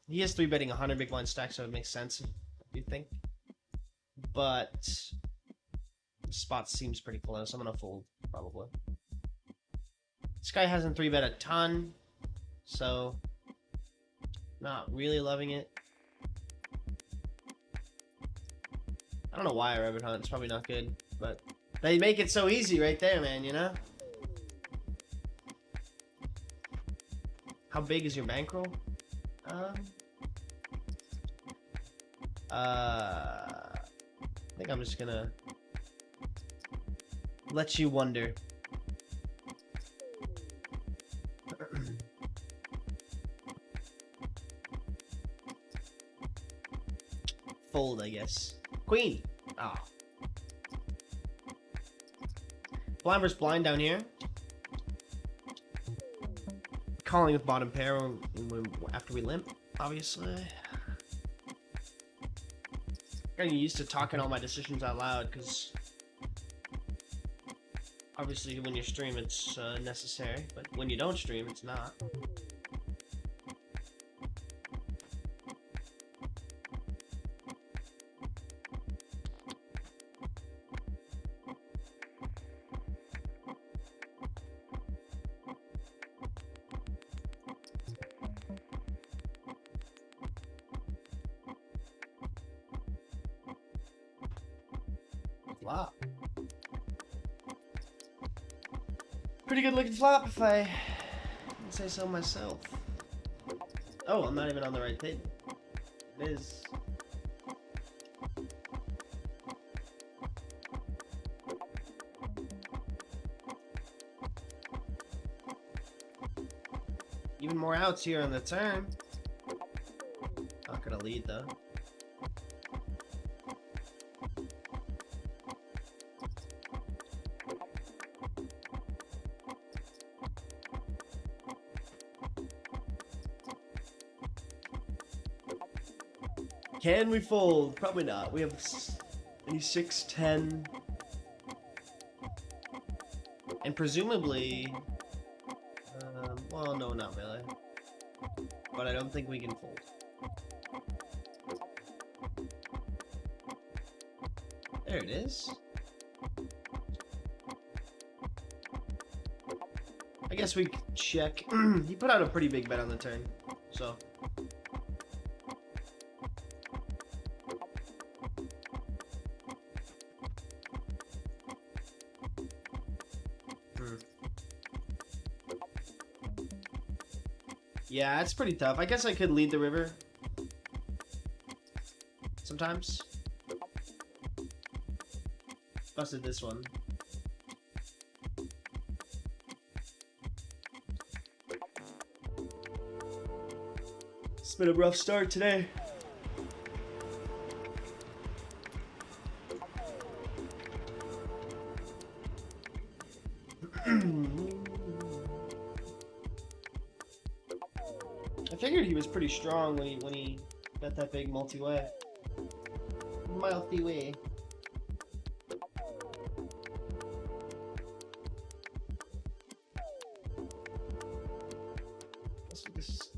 He is 3-betting 100 big blind stack, so it makes sense, you think. But the spot seems pretty close. I'm gonna fold, probably. This guy hasn't 3-bet a ton, so not really loving it. I don't know why I rabbit hunt. It's probably not good, but they make it so easy right there, man, you know? How big is your bankroll? I think I'm just gonna let you wonder. Fold, I guess. Queen. Oh. Blind versus blind down here. Calling with bottom pair after we limp, obviously. Getting used to talking all my decisions out loud, because obviously when you stream it's necessary, but when you don't stream it's not. flop. Pretty good looking flop if I say so myself. Oh, I'm not even on the right table. It is. Even more outs here on the turn. Not gonna lead though. Can we fold? Probably not. We have a 6-10. And presumably... well, no, not really. But I don't think we can fold. There it is. I guess we check. He put out a pretty big bet on the turn, so... Yeah, it's pretty tough. I guess I could lead the river. Sometimes. Busted this one. It's been a rough start today. I figured he was pretty strong when he bet that big multi-way. Multi-way. Guess we just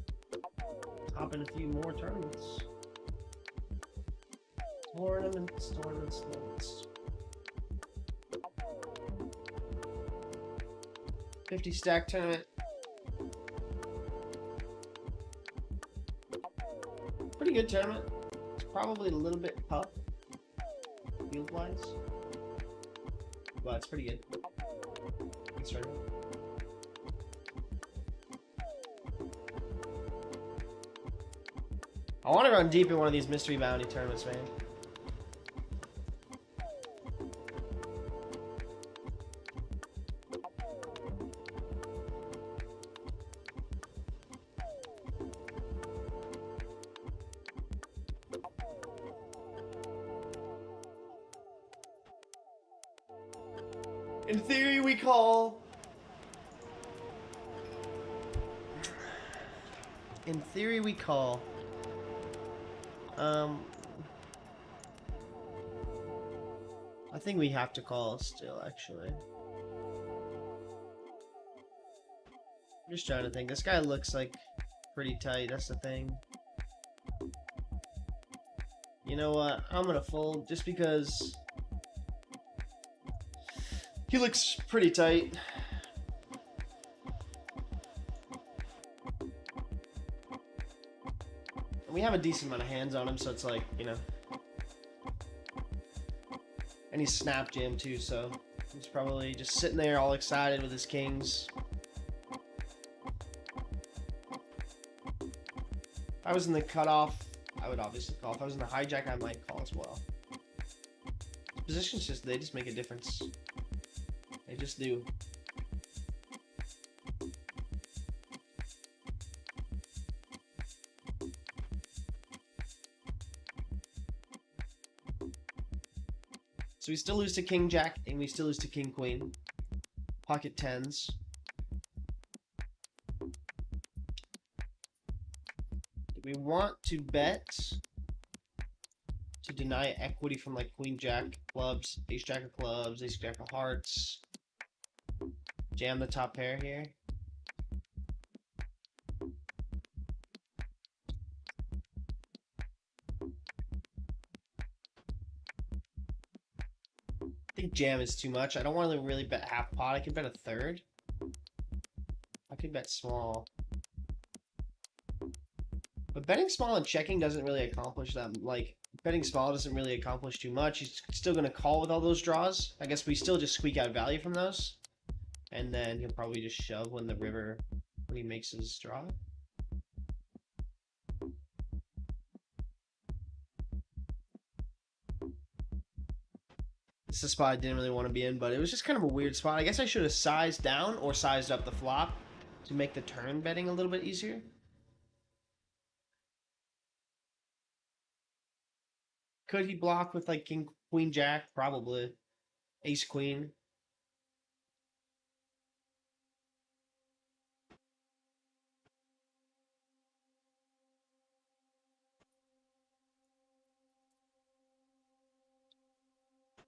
hop in a few more tournaments. Tournaments. 50 stack tournament. Pretty good tournament. It's probably a little bit tough field wise, but it's pretty good. Thanks, right. I want to run deep in one of these mystery bounty tournaments, man. In theory, we call. In theory, we call. I think we have to call still, actually. I'm just trying to think. This guy looks like pretty tight. That's the thing. You know what? I'm gonna fold just because he looks pretty tight. We have a decent amount of hands on him, so it's like, you know. And he's snap jam too, so he's probably just sitting there all excited with his kings. If I was in the cutoff, I would obviously call. If I was in the hijack, I might call as well. Positions they just make a difference. They just do. So we still lose to King Jack, and we still lose to King Queen. Pocket tens. Do we want to bet to deny equity from like Queen Jack clubs, Ace Jack of clubs, Ace Jack of hearts? Jam the top pair here. I think jam is too much. I don't want to really bet half pot. I could bet a third. I could bet small. But betting small and checking doesn't really accomplish that. Like, Betting small doesn't really accomplish too much. He's still going to call with all those draws. I guess we still just squeak out value from those. And then he'll probably just shove when he makes his draw. It's a spot I didn't really want to be in, but it was just kind of a weird spot. I guess I should have sized down or sized up the flop to make the turn betting a little bit easier. Could he block with like king, queen, jack? Probably. Ace, queen.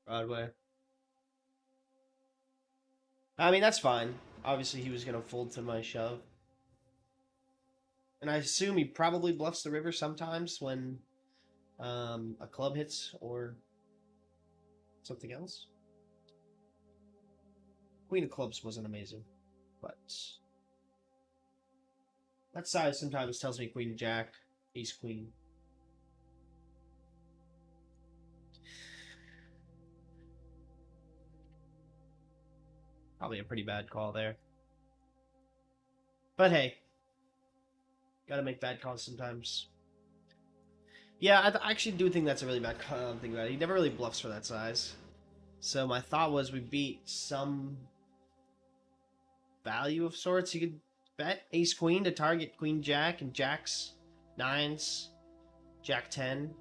Broadway. I mean, that's fine. Obviously, he was going to fold to my shove. And I assume he probably bluffs the river sometimes when a club hits or something else. Queen of clubs wasn't amazing, but that size sometimes tells me queen jack, ace queen. Probably a pretty bad call there. But hey, gotta make bad calls sometimes. Yeah, I actually do think that's a really bad call. Think about it. He never really bluffs for that size. So my thought was we beat some value of sorts. You could bet ace queen to target queen jack and jacks, nines, jack 10.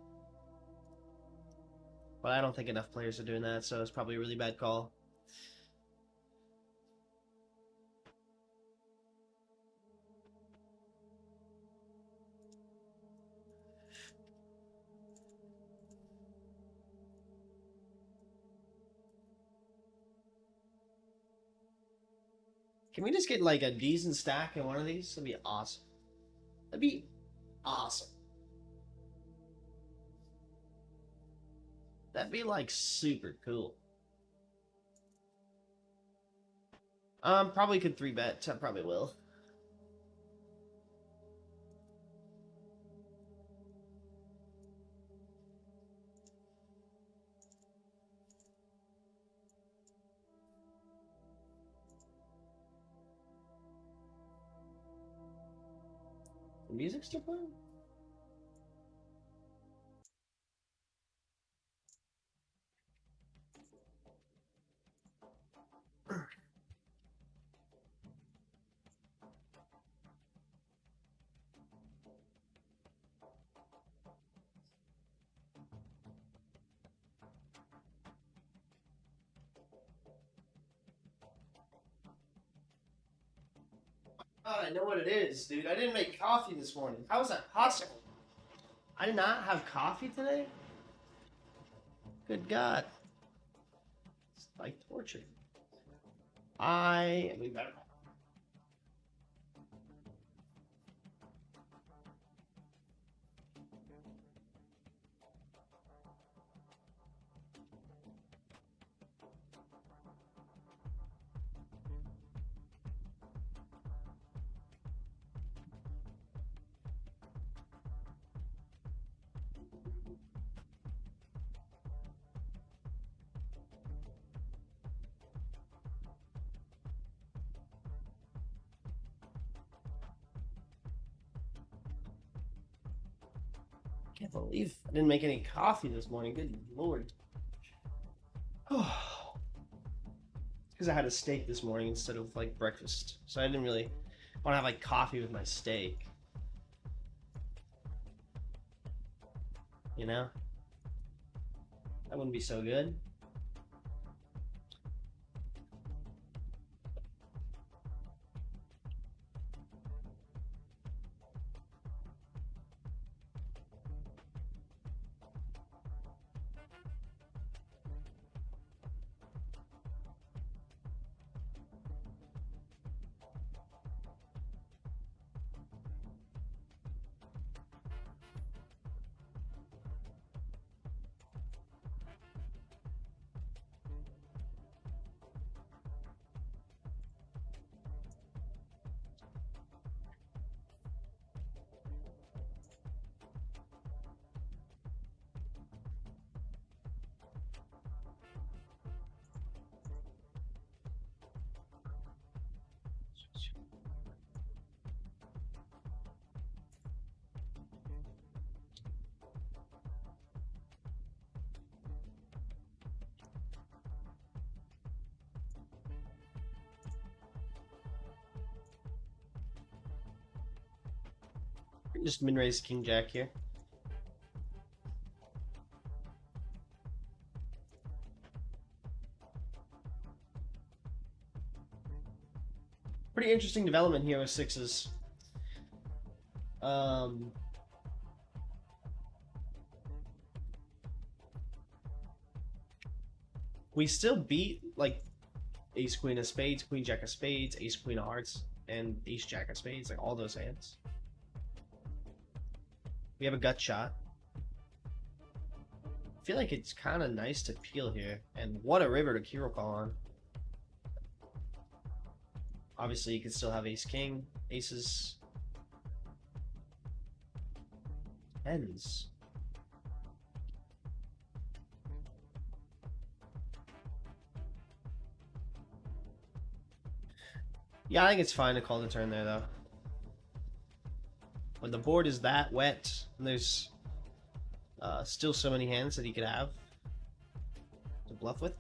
But I don't think enough players are doing that, so it's probably a really bad call. Can we just get like a decent stack in one of these? That'd be awesome. That'd be awesome. That'd be like super cool. Probably could 3-bet. I probably will. The music's still playing? God, I know what it is, dude. I didn't make coffee this morning. How is that possible? I did not have coffee today? Good God. It's like torture. We better. I can't believe I didn't make any coffee this morning. Good Lord. Because I had a steak this morning instead of like breakfast. So I didn't really want to have like coffee with my steak. You know? That wouldn't be so good. Just min-raise King Jack here. Pretty interesting development here with sixes. We still beat like ace queen of spades, queen jack of spades, ace queen of hearts, and ace jack of spades, like all those hands. We have a gut shot. I feel like it's kind of nice to peel here, and what a river to hero call on. Obviously, you can still have ace king, aces, tens. Yeah, I think it's fine to call the turn there, though. When the board is that wet, and there's still so many hands that he could have to bluff with.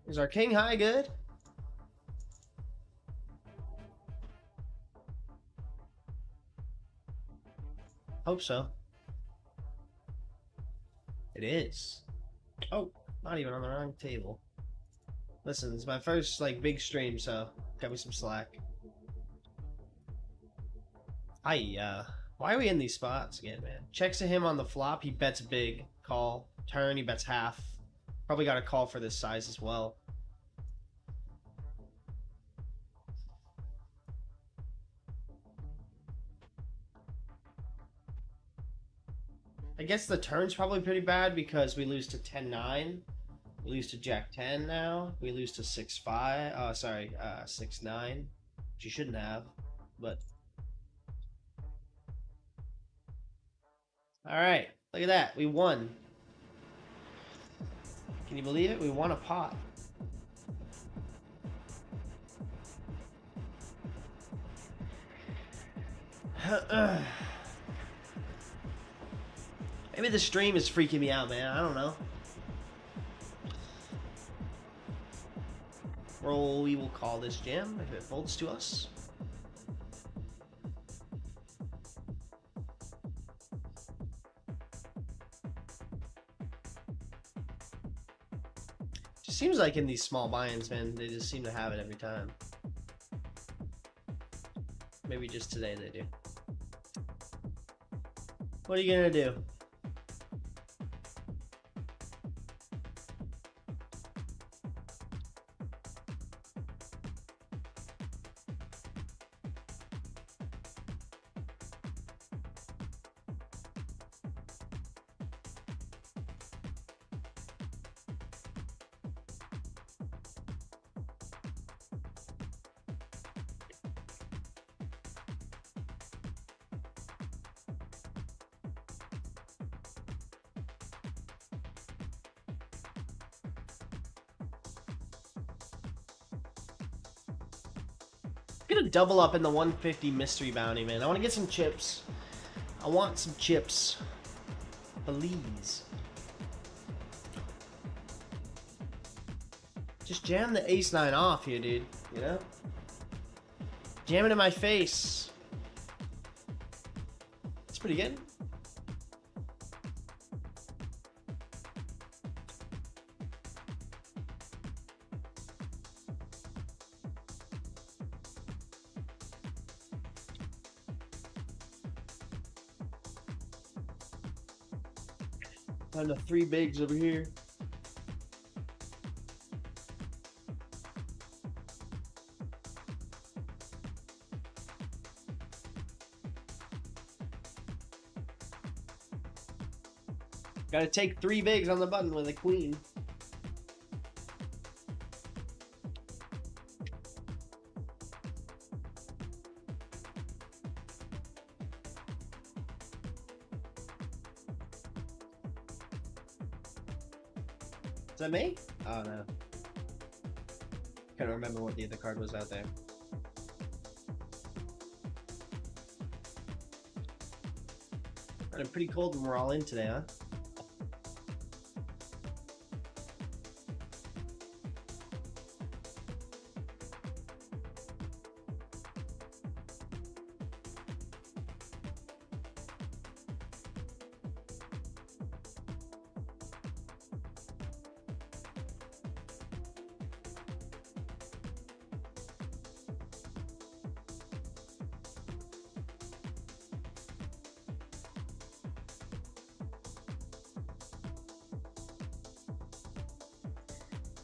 Is our king high good? Hope so. It is. Oh, not even on the wrong table. Listen, it's my first like big stream, so cut me some slack. Why are we in these spots again, man? Checks to him on the flop, he bets big. Call. Turn, he bets half. Probably got a call for this size as well. I guess the turn's probably pretty bad because we lose to 10-9. We lose to Jack 10 now. We lose to 6-5. 6-9. Which you shouldn't have, but. Alright, look at that. We won. Can you believe it? We won a pot. Maybe the stream is freaking me out, man. I don't know. Roll, we will call this jam if it folds to us. Just seems like in these small buy-ins, man, they just seem to have it every time. Maybe just today they do. What are you gonna do? Gonna double up in the 150 mystery bounty, man. I want to get some chips. I want some chips. Please. Just jam the ace-9 off here, dude. You know? Jam it in my face. It's pretty good. Time to 3 bigs over here. Gotta take 3 bigs on the button with a queen. Is that me? Oh no. Can't remember what the other card was out there. Pretty cold when we're all in today, huh?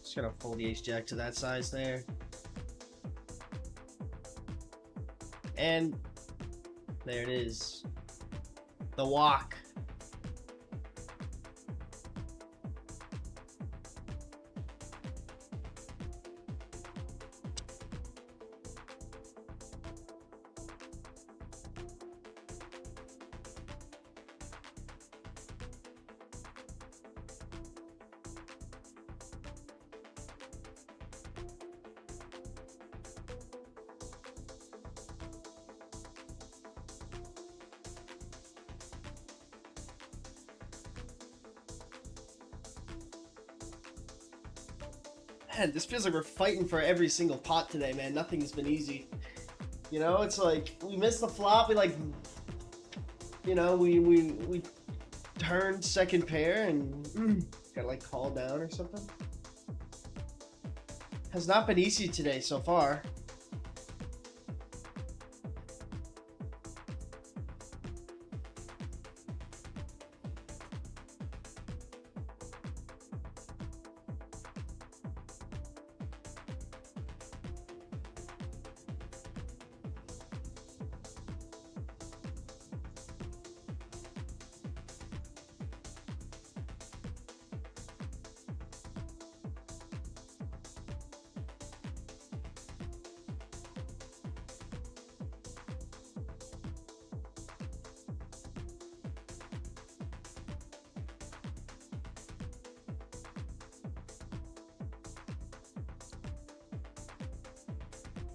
Just gonna fold the ace jack to that size there. And there it is. The walk. Man, this feels like we're fighting for every single pot today, man. Nothing's been easy. You know, it's like we missed the flop. We like, you know, we turned second pair and got like called down or something. Has not been easy today so far.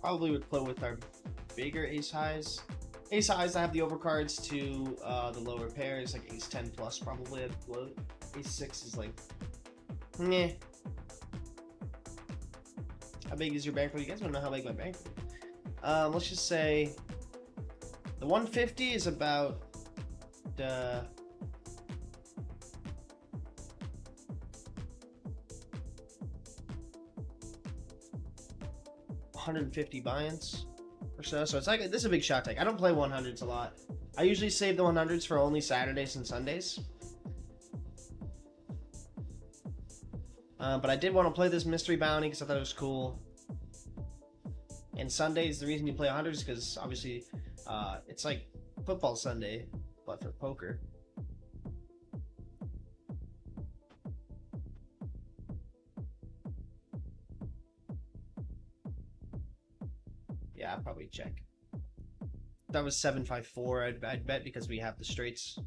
Probably would play with our bigger ace highs. Ace highs, I have the overcards to the lower pairs, like ace 10 plus probably. Ace 6 is like, meh. How big is your bankroll? You guys want to know how big my bankroll is? Let's just say the 150 is about 150 buy-ins or so. So it's like, this is a big shot take. I don't play 100s a lot. I usually save the 100s for only Saturdays and Sundays. But I did want to play this mystery bounty because I thought it was cool. And Sundays, the reason you play 100s is because obviously it's like football Sunday, but for poker. Yeah, I'd probably check. That was 754. I'd bet because we have the straights.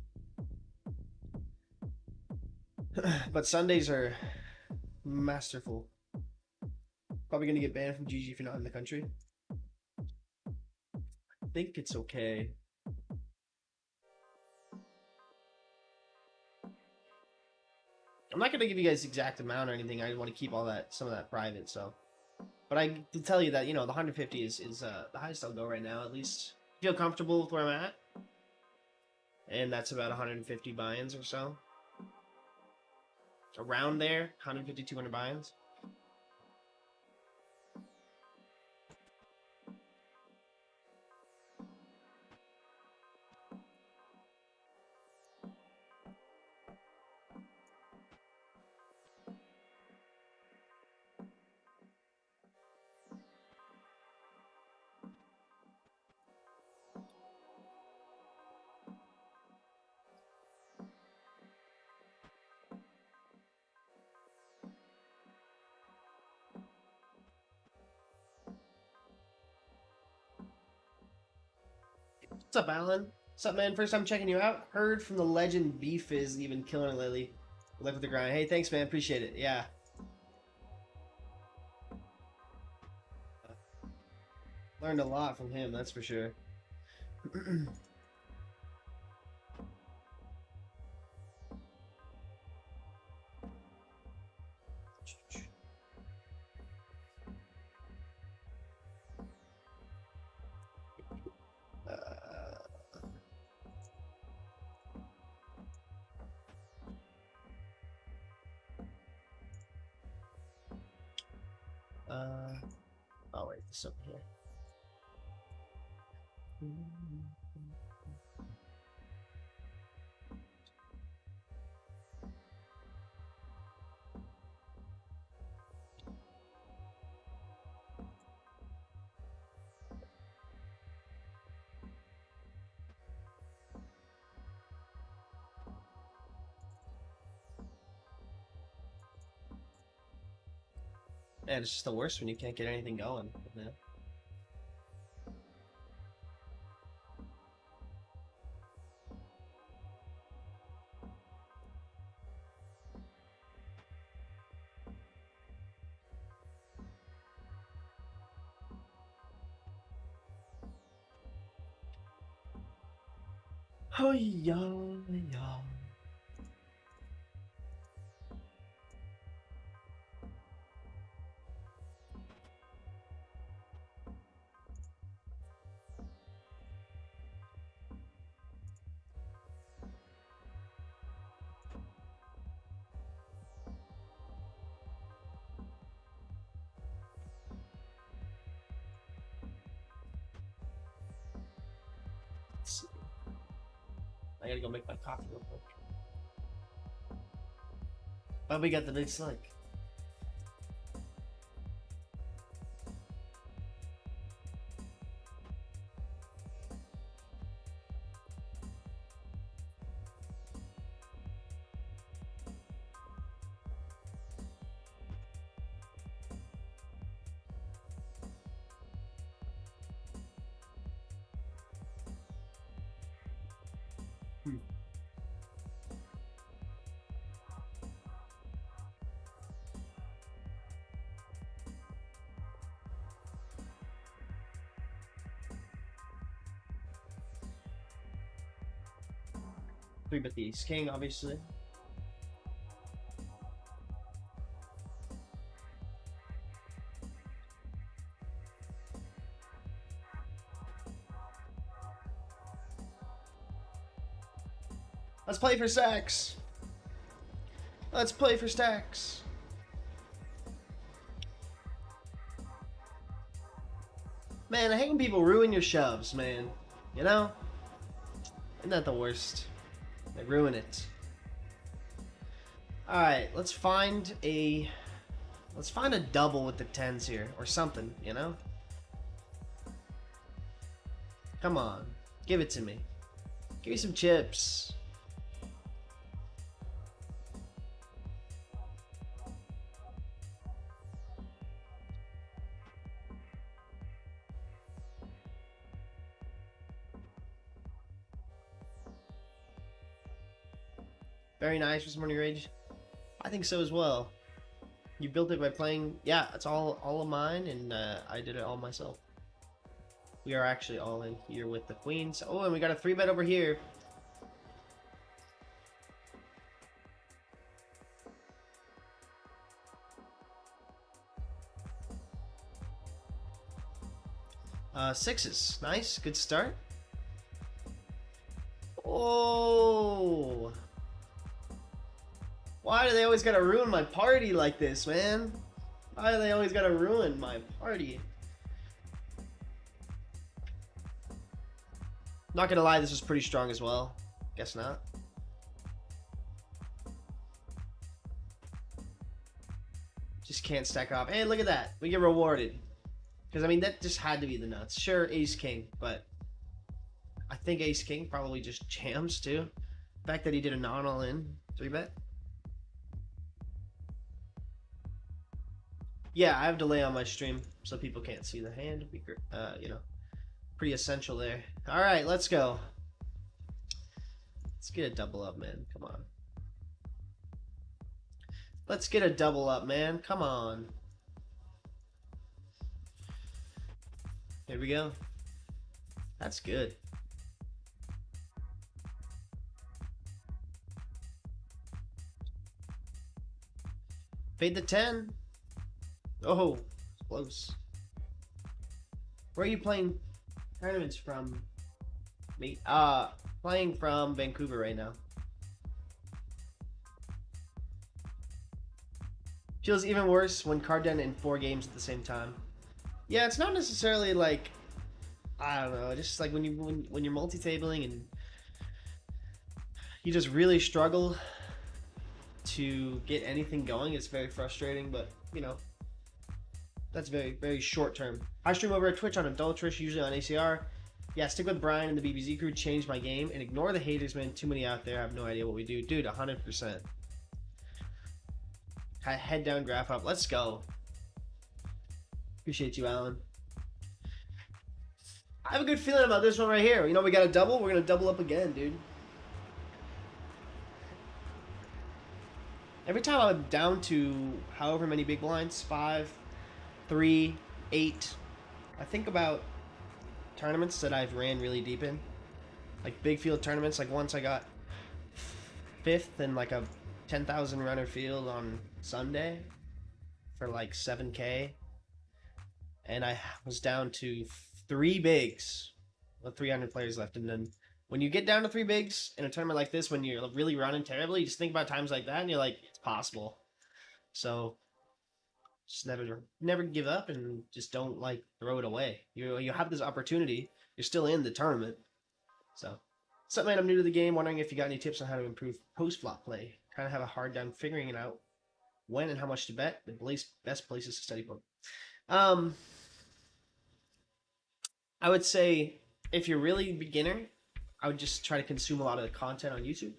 But Sundays are masterful. Probably gonna get banned from GG if you're not in the country. I think it's okay. I'm not gonna give you guys the exact amount or anything. I want to keep all that, some of that private. So, but I can tell you that, you know, the 150 is the highest I'll go right now. At least feel comfortable with where I'm at, and that's about 150 buy-ins or so. Around there, 150, 200 buy-ins. What's up, Alan? What's up, man? First time checking you out. Heard from the legend B-Fizz even killing it lately. Live with the grind. Hey, thanks, man. Appreciate it. Yeah. Learned a lot from him, that's for sure. Oh wait, this over here. Man, it's just the worst when you can't get anything going. Yeah. Oh yeah, yeah. Let's see. I gotta go make my coffee real quick. But we got the big slike. Three bet the ace king, obviously. Let's play for stacks. Let's play for stacks. Man, I hate when people ruin your shoves, man. You know? Isn't that the worst? They ruin it. Alright, let's find a double with the tens here. Or something, you know? Come on. Give it to me. Give me some chips. Very nice, Mr. Morning Rage. I think so as well. You built it by playing... Yeah, it's all of mine, and I did it all myself. We are actually all in here with the queens. Oh, and we got a 3-bet over here. Sixes. Nice. Good start. Oh... Why do they always gotta ruin my party like this, man? Why do they always gotta ruin my party? Not gonna lie, this was pretty strong as well. Guess not. Just can't stack off. Hey, look at that. We get rewarded. Because, I mean, that just had to be the nuts. Sure, ace-king, but I think ace-king probably just jams, too. The fact that he did a non-all-in 3-bet. Yeah, I have delay on my stream, so people can't see the hand. You know, pretty essential there. All right, let's go. Let's get a double up, man. Come on. Let's get a double up, man. Come on. There we go. That's good. Fade the 10. Oh, close. Where are you playing tournaments from? Me? Playing from Vancouver right now. Feels even worse when card done in 4 games at the same time. Yeah, it's not necessarily like, I don't know, just like when you're multi-tabling and you just really struggle to get anything going. It's very frustrating, but you know, that's very short term. I stream over at Twitch on Adultress, usually on ACR. Yeah, stick with Brian and the BBZ crew, change my game, and ignore the haters, man. Too many out there, I have no idea what we do. Dude, 100%. Head down, graph up. Let's go. Appreciate you, Alan. I have a good feeling about this one right here. You know, we got a double. We're going to double up again, dude. Every time I'm down to however many big blinds, 5, 3, 8, I think about tournaments that I've ran really deep in. Like big field tournaments. Like once I got 5th in like a 10,000 runner field on Sunday for like 7K. And I was down to 3 bigs with 300 players left. And then when you get down to 3 bigs in a tournament like this, when you're really running terribly, you just think about times like that and you're like, it's possible. So just never give up and just don't like throw it away. You have this opportunity. You're still in the tournament. So, what's up, man? I'm new to the game. Wondering if you got any tips on how to improve post-flop play. Kind of have a hard time figuring it out when and how much to bet. The best places to study poker. I would say if you're really beginner, I would just try to consume a lot of the content on YouTube.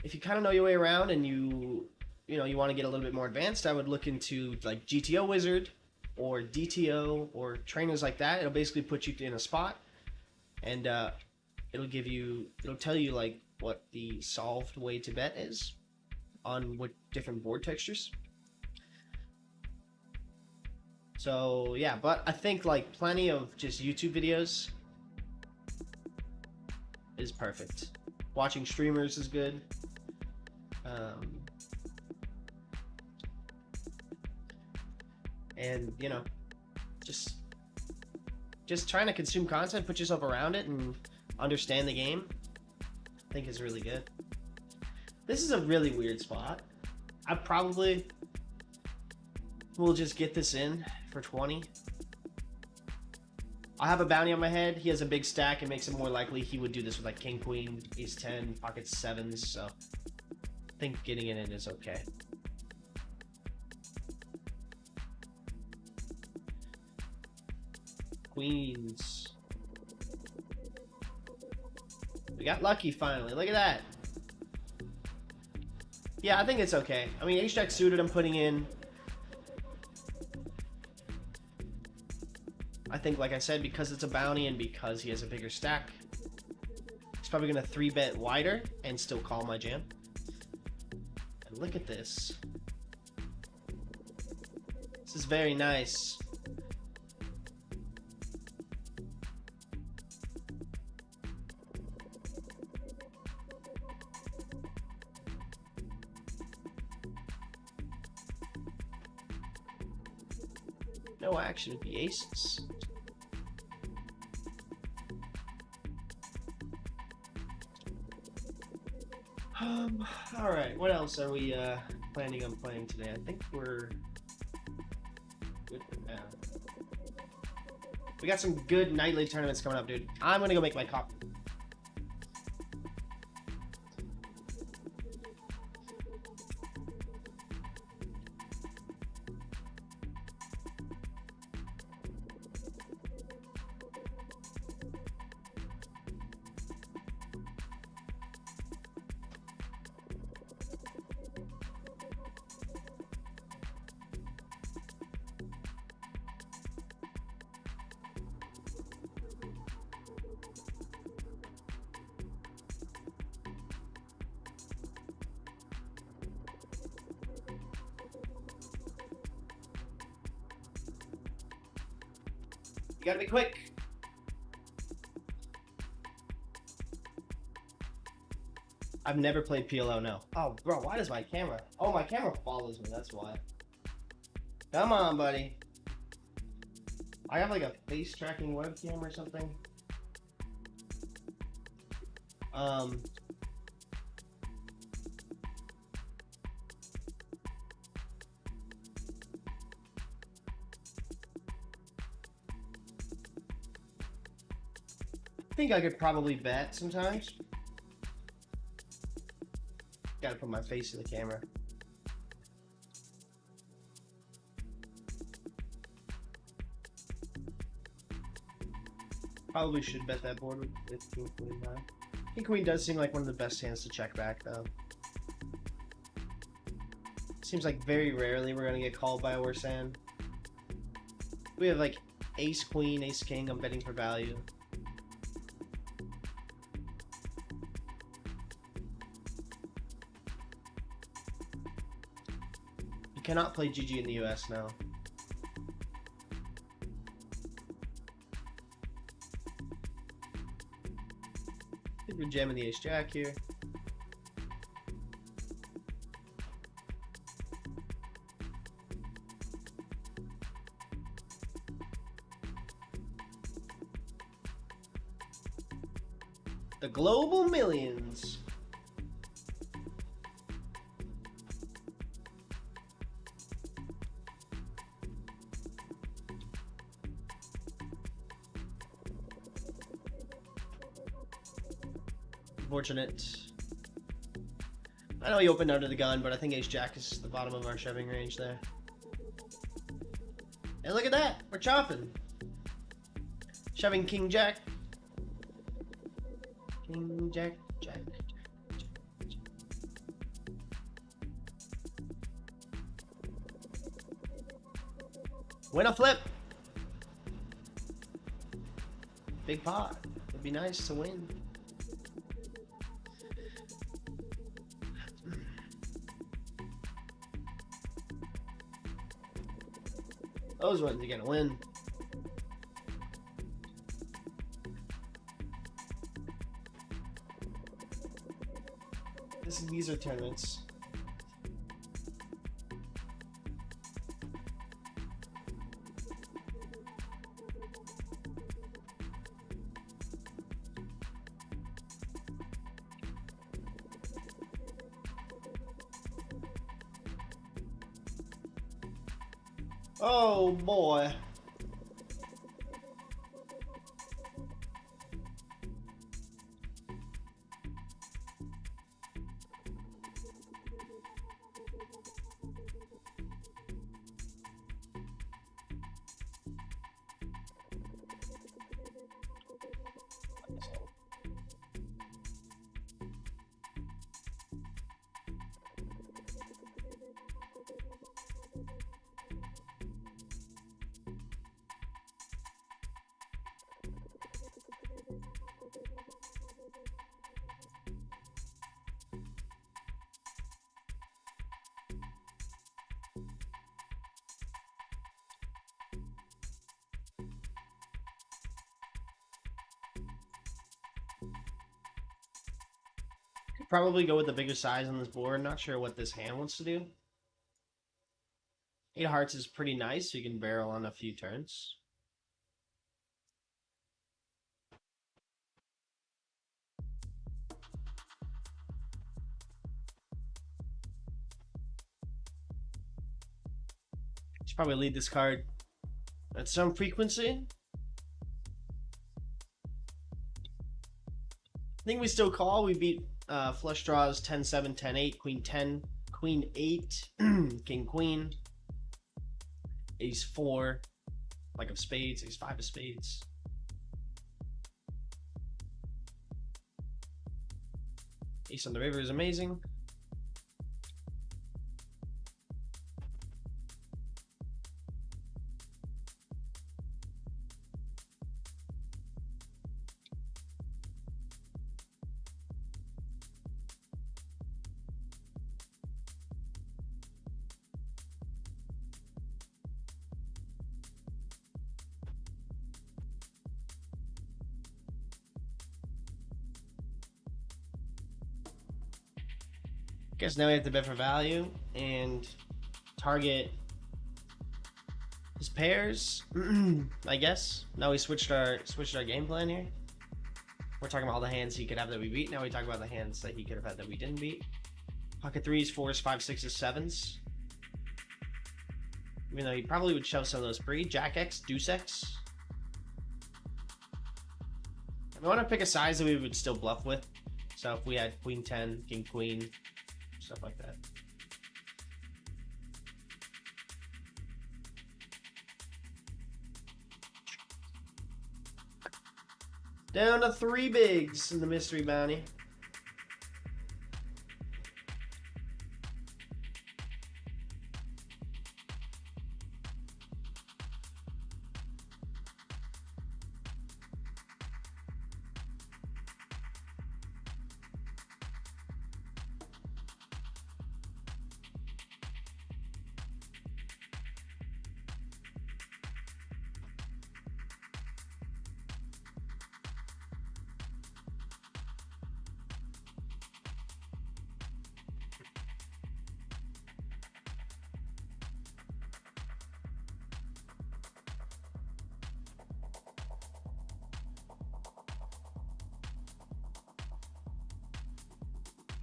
If you kind of know your way around and you want to get a little bit more advanced, I would look into like GTO Wizard or DTO or trainers like that. It'll basically put you in a spot and it'll tell you like what the solved way to bet is on what different board textures. So yeah, but I think like plenty of just YouTube videos is perfect. Watching streamers is good. And you know, just trying to consume content, put yourself around it, and understand the game, I think is really good. This is a really weird spot. I probably will just get this in for 20. I have a bounty on my head. He has a big stack. It makes it more likely he would do this with like king, queen, ace 10, pocket 7s. So I think getting it in is okay. Queens. We got lucky finally. Look at that. Yeah, I think it's okay. I mean, ace-jack suited I'm putting in. I think, like I said, because it's a bounty and because he has a bigger stack, he's probably going to 3-bet wider and still call my jam. And look at this. This is very nice. No action with the aces. All right. What else are we planning on playing today? I think we're good for now. We got some good nightly tournaments coming up, dude. I'm gonna go make my coffee. You gotta be quick. I've never played PLO, no. Oh, bro, why does my camera... Oh, my camera follows me, that's why. Come on, buddy. I have like a face tracking webcam or something. I think I could probably bet sometimes. Gotta put my face in the camera. Probably should bet that board with King Queen high. King Queen does seem like one of the best hands to check back though. Seems like very rarely we're gonna get called by a worse hand. We have like Ace Queen, Ace King, I'm betting for value. You cannot play GG in the US now. I think we're jamming the Ace Jack here. The Global Millions. Unfortunate. I know he opened under the gun, but I think Ace Jack is the bottom of our shoving range there. And look at that, we're chopping. Shoving King Jack. King Jack, Jack, Jack, Jack, Jack. Win a flip. Big pot. Would be nice to win. Those ones are gonna win. These are tournaments. Oh boy. Could probably go with the bigger size on this board. Not sure what this hand wants to do. 8 hearts is pretty nice, so you can barrel on a few turns. Should probably lead this card at some frequency. I think we still call. We beat flush draws 10-7, 10-8, Queen 10, Queen 8, King Queen, Ace 4, like of spades, Ace 5 of spades. Ace on the river is amazing. guess now we have to bet for value and target his pairs. I guess. Now we switched our game plan here. We're talking about all the hands he could have that we beat. Now we talk about the hands that he could have had that we didn't beat. Pocket 3s, 4s, 5s, 6s, 7s. Even though he probably would shove some of those free. Jack X, Deuce X. I want to pick a size that we would still bluff with. So if we had Queen 10, King Queen, stuff like that. Down to 3 bigs in the mystery bounty.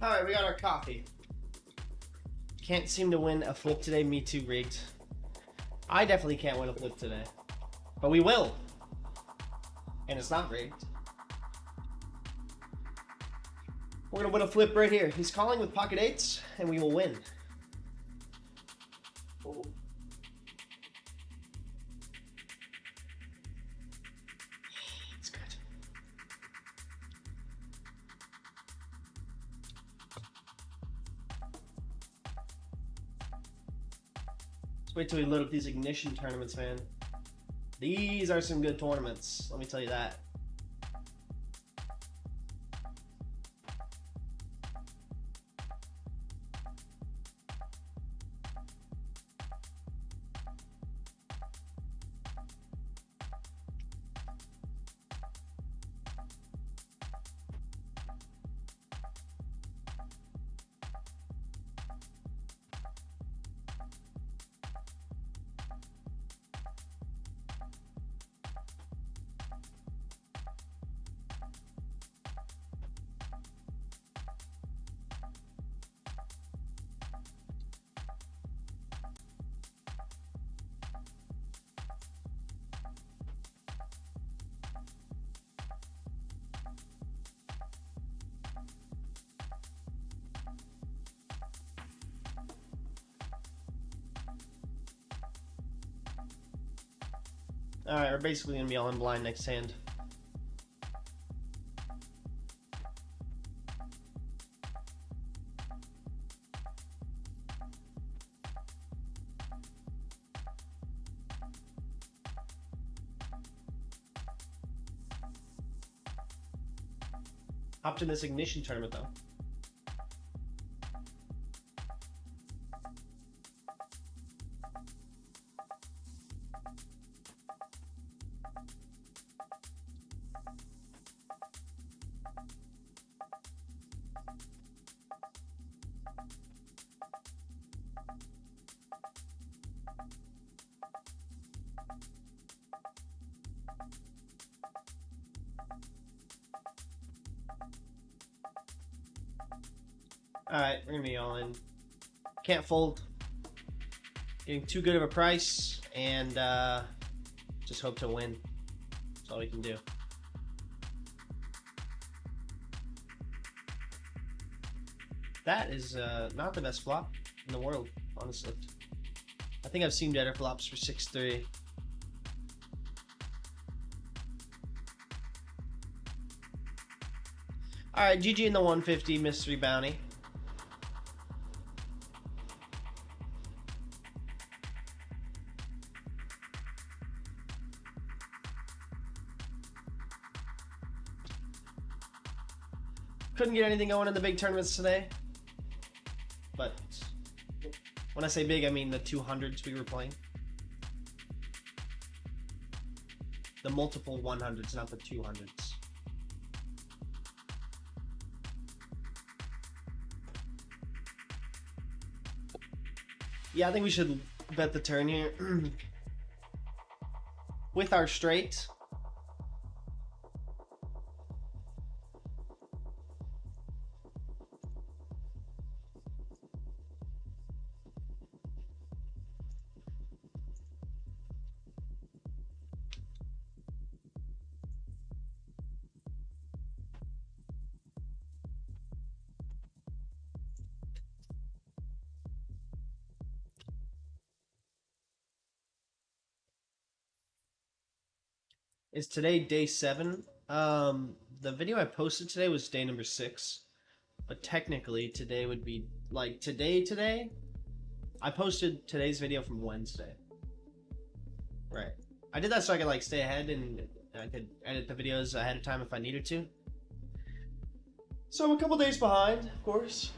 Alright, we got our coffee. Can't seem to win a flip today. Me too, rigged. I definitely can't win a flip today. But we will. And it's not rigged. We're going to win a flip right here. He's calling with pocket 8s, and we will win. Oh. It's good. Let's wait till we load up these ignition tournaments, man. These are some good tournaments, let me tell you that. Alright, we're basically going to be all in blind next hand. Hopped in this ignition tournament though. Alright, we're gonna be all in. Can't fold. Getting too good of a price, and just hope to win. That's all we can do. That is not the best flop in the world, honestly. I think I've seen better flops for 6-3. Alright, GG in the 150 mystery bounty. Couldn't get anything going in the big tournaments today. But when I say big, I mean the 200s we were playing. The multiple 100s, not the 200s. Yeah, I think we should bet the turn here. With our straight. Is today day 7? The video I posted today was day number 6. But technically today would be like today. I posted today's video from Wednesday. Right. I did that so I could like stay ahead and I could edit the videos ahead of time if I needed to. So I'm a couple days behind, of course.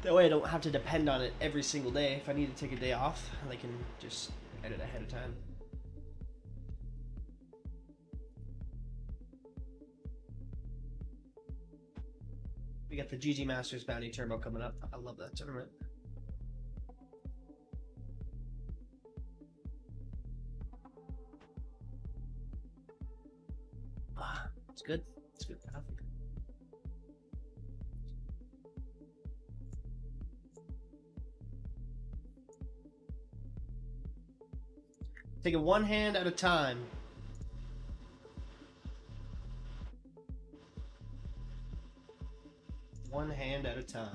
That way I don't have to depend on it every single day. If I need to take a day off, I can just edit ahead of time. We got the GG Masters Bounty Turbo coming up. I love that tournament. It's good. It's good coffee. Take it one hand at a time. One hand at a time.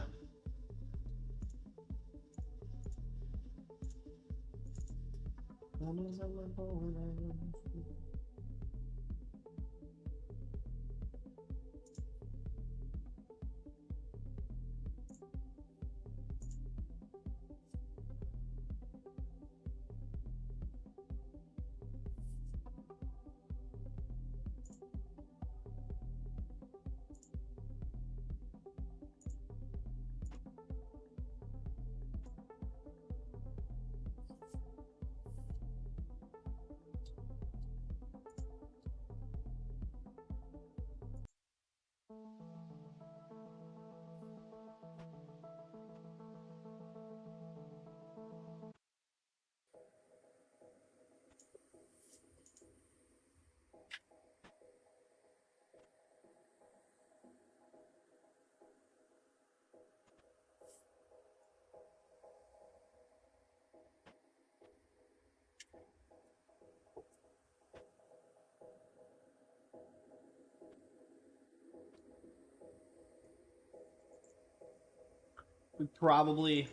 We probably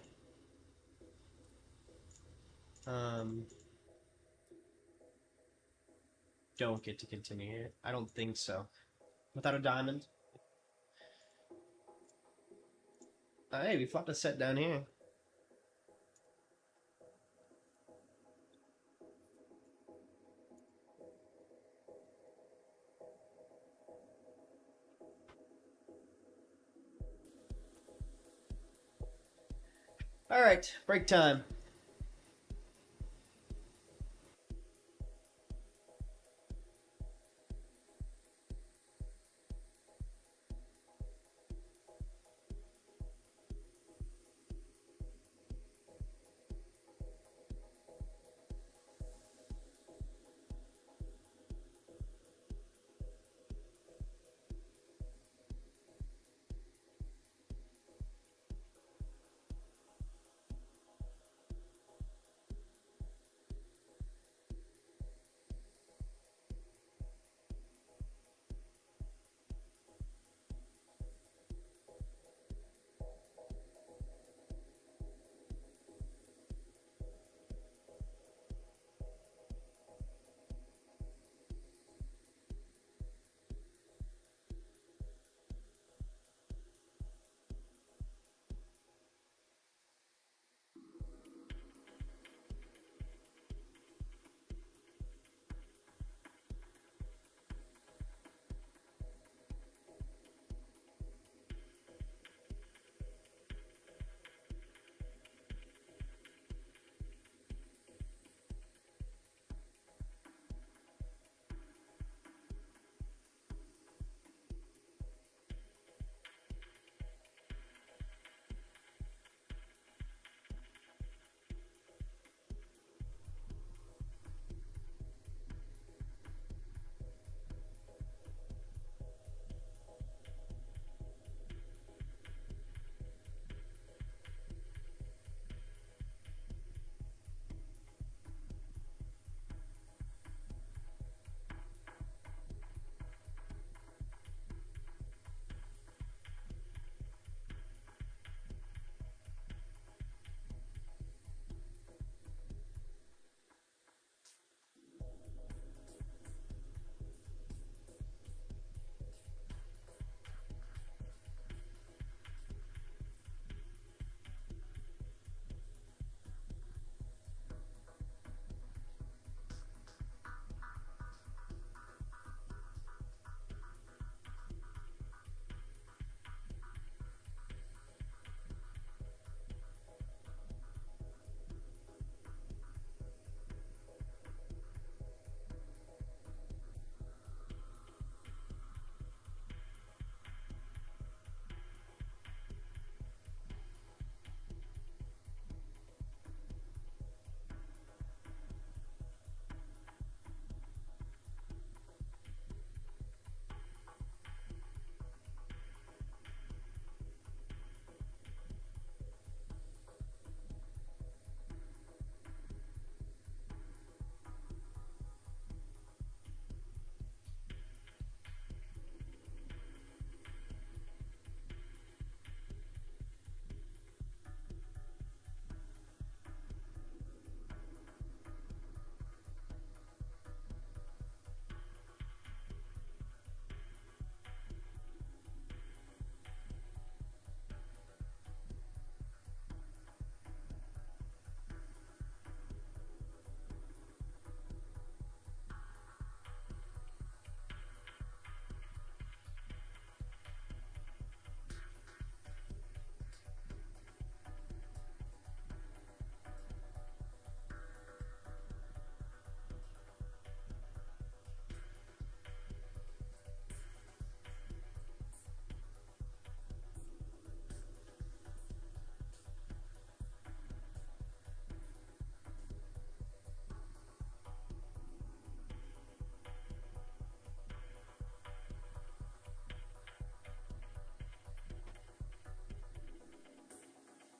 don't get to continue here. I don't think so. Without a diamond. Hey, we flopped a set down here. Alright, break time.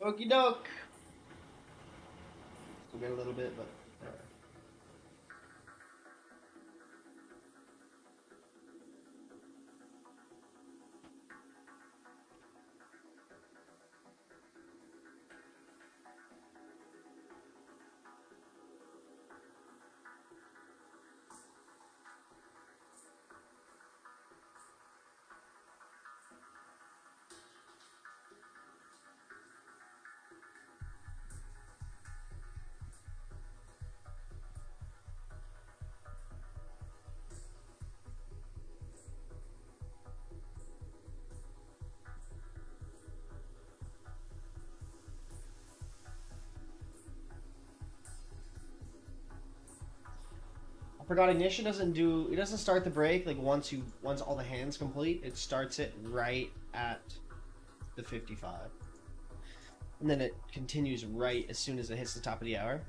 Okie doke. Still get a little bit, but. Forgot ignition doesn't start the break like once all the hands complete. It starts it right at the 55. And then it continues right as soon as it hits the top of the hour.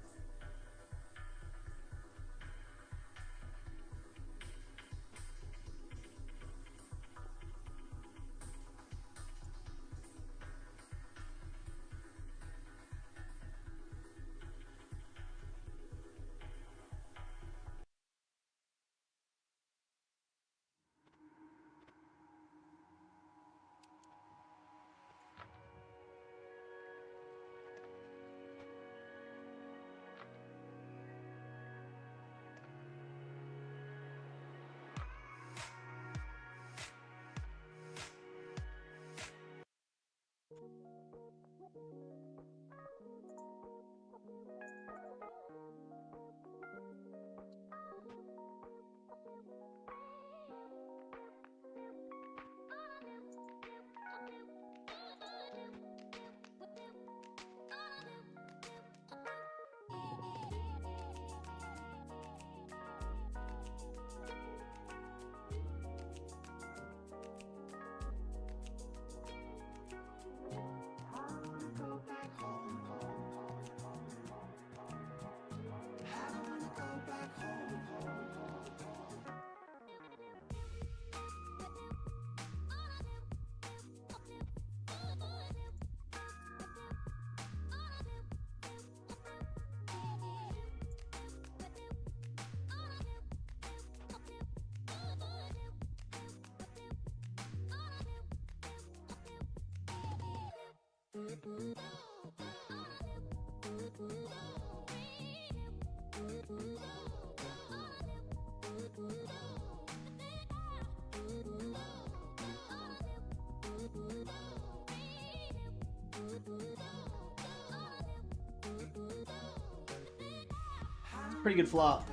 Pretty good flop.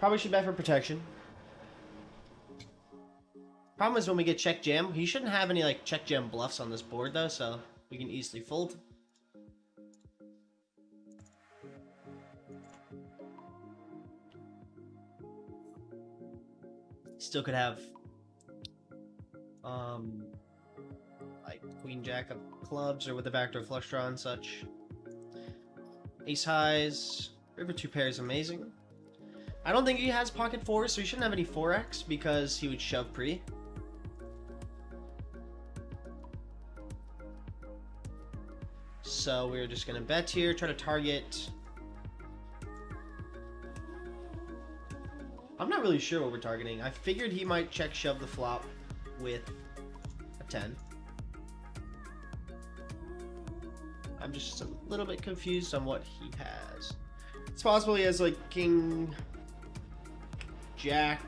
Probably should bet for protection. Problem is when we get check jam, he shouldn't have any like check jam bluffs on this board though, so we can easily fold. Still could have like queen jack of clubs or with the backdoor flush draw and such. Ace highs, river two pairs amazing. I don't think he has pocket fours, so he shouldn't have any 4x because he would shove pre. So we're just gonna bet here, try to target. I'm not really sure what we're targeting. I figured he might check shove the flop with a 10. I'm just a little bit confused on what he has. It's possible he has like king, jack.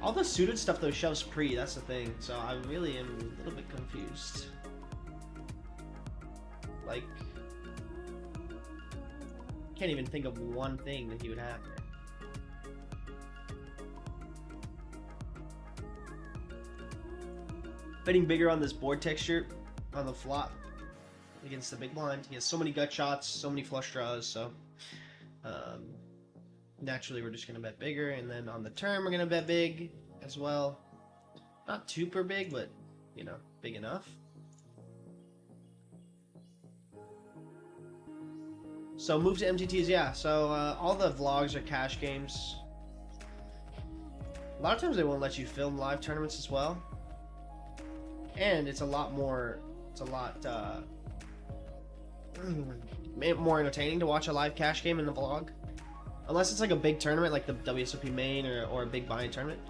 All the suited stuff though shoves pre, that's the thing. So I really am a little bit confused. Like, can't even think of one thing that he would have there. Betting bigger on this board texture on the flop against the big blind. He has so many gut shots, so many flush draws, so naturally we're just going to bet bigger. And then on the turn we're going to bet big as well. Not super big, but, you know, big enough. So move to MTTs, yeah. So all the vlogs are cash games. A lot of times they won't let you film live tournaments as well. And it's a lot more, more entertaining to watch a live cash game in the vlog. Unless it's like a big tournament like the WSOP main or a big buy-in tournament.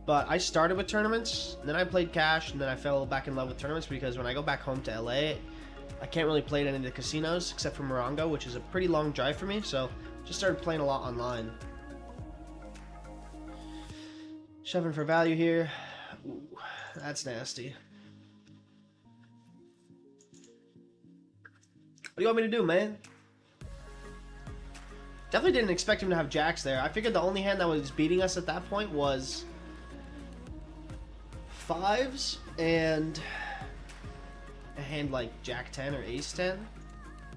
But I started with tournaments, and then I played cash, and then I fell back in love with tournaments because when I go back home to LA, I can't really play at any of the casinos except for Morongo, which is a pretty long drive for me, so just started playing a lot online. Shoving for value here. Ooh, that's nasty. What do you want me to do, man? Definitely didn't expect him to have jacks there. I figured the only hand that was beating us at that point was fives and a hand like Jack 10 or Ace 10,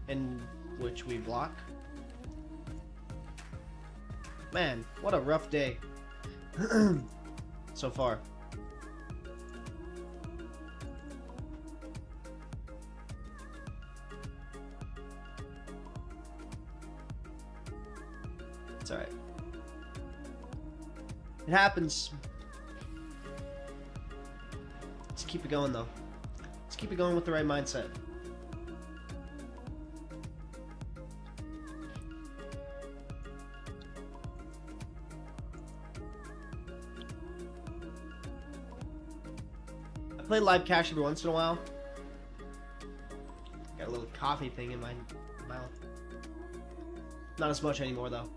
in which we block. Man, what a rough day so far. It's alright. It happens. Let's keep it going though. Let's keep it going with the right mindset. I play live cash every once in a while. Got a little coffee thing in my mouth. Not as much anymore though.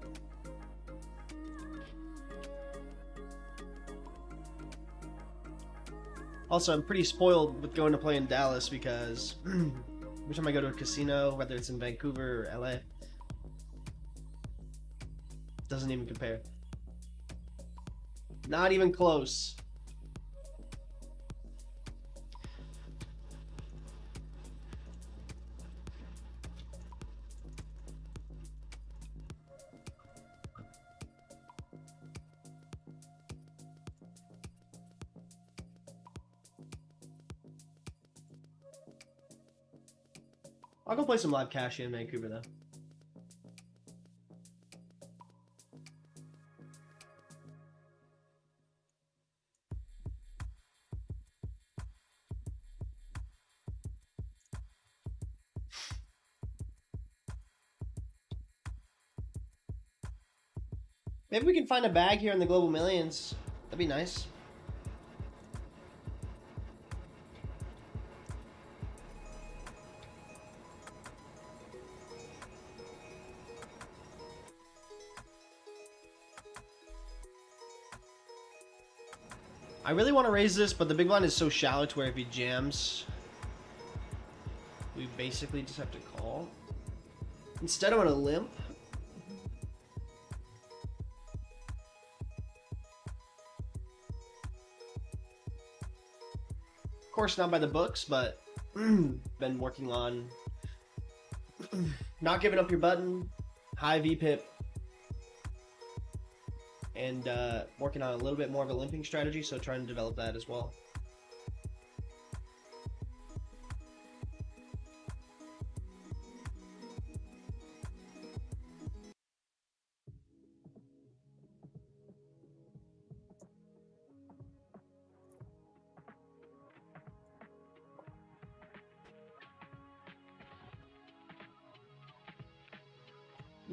Also, I'm pretty spoiled with going to play in Dallas because every time I go to a casino, whether it's in Vancouver or LA, it doesn't even compare. Not even close. I'll go play some live cash in Vancouver though. Maybe we can find a bag here in the Global Millions. That'd be nice. I really want to raise this, but the big blind is so shallow to where if he jams, we basically just have to call. Instead, I'm going to limp. Of course, not by the books, but been working on not giving up your button, high VPIP, and working on a little bit more of a limping strategy, so trying to develop that as well.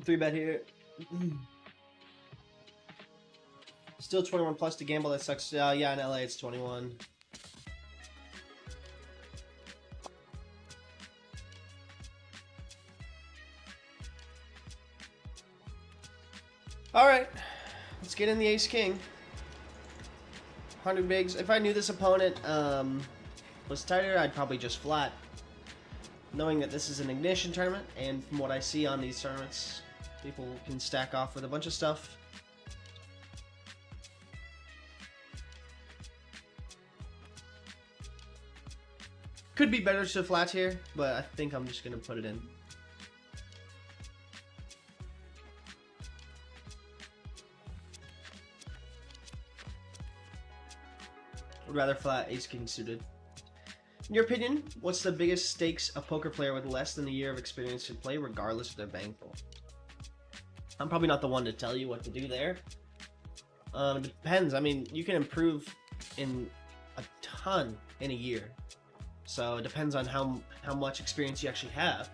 Three bet here. Still 21 plus to gamble. That sucks. Yeah, in LA it's 21. All right, let's get in the ace king. 100 bigs. If I knew this opponent was tighter, I'd probably just flat. Knowing that this is an ignition tournament, and from what I see on these tournaments, people can stack off with a bunch of stuff. Could be better to flat here, but I think I'm just going to put it in. Would rather flat ace king suited. In your opinion, what's the biggest stakes a poker player with less than a year of experience should play, regardless of their bankroll? I'm probably not the one to tell you what to do there. It depends. I mean, you can improve in a ton in a year. So it depends on how much experience you actually have.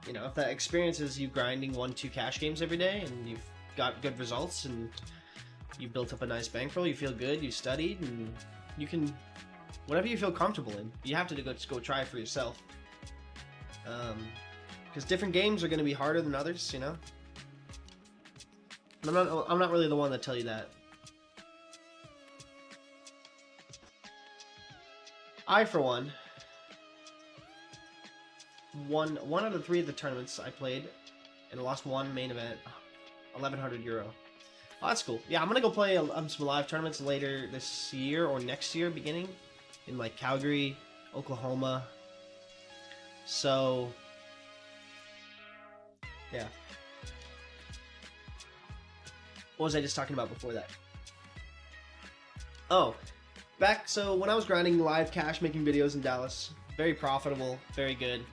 You know, if that experience is you grinding 1-2 cash games every day and you've got good results and you built up a nice bankroll, you feel good, you studied, and you can, whatever you feel comfortable in, you have to go try it for yourself. Because different games are going to be harder than others, you know. And I'm not really the one to tell you that. I, for one, won 1 out of 3 of the tournaments I played, and lost 1 main event, 1,100 euro. Oh, that's cool. Yeah, I'm gonna go play some live tournaments later this year or next year, beginning in like Calgary, Oklahoma. So, yeah. What was I just talking about before that? Oh, so when I was grinding live cash, making videos in Dallas, very profitable, very good.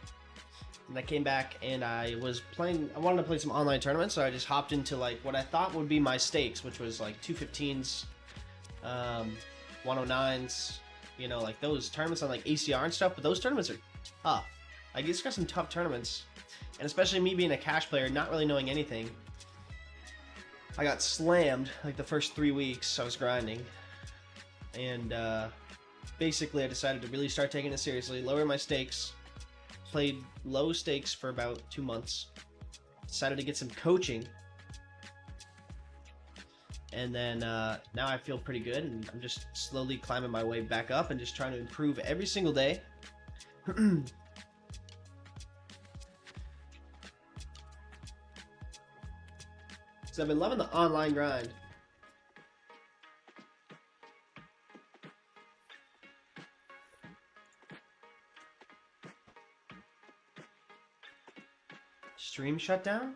And I came back and I wanted to play some online tournaments, so I just hopped into like what I thought would be my stakes, which was like 215s, 109s, you know, like those tournaments on like ACR and stuff, but those tournaments are tough. Like, it's got some tough tournaments, and especially me being a cash player, not really knowing anything, I got slammed like the first 3 weeks I was grinding, and basically I decided to really start taking it seriously, lower my stakes, played low stakes for about 2 months, decided to get some coaching, and then now I feel pretty good, and I'm just slowly climbing my way back up and just trying to improve every single day. So I've been loving the online grind. Stream shut down?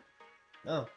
Oh.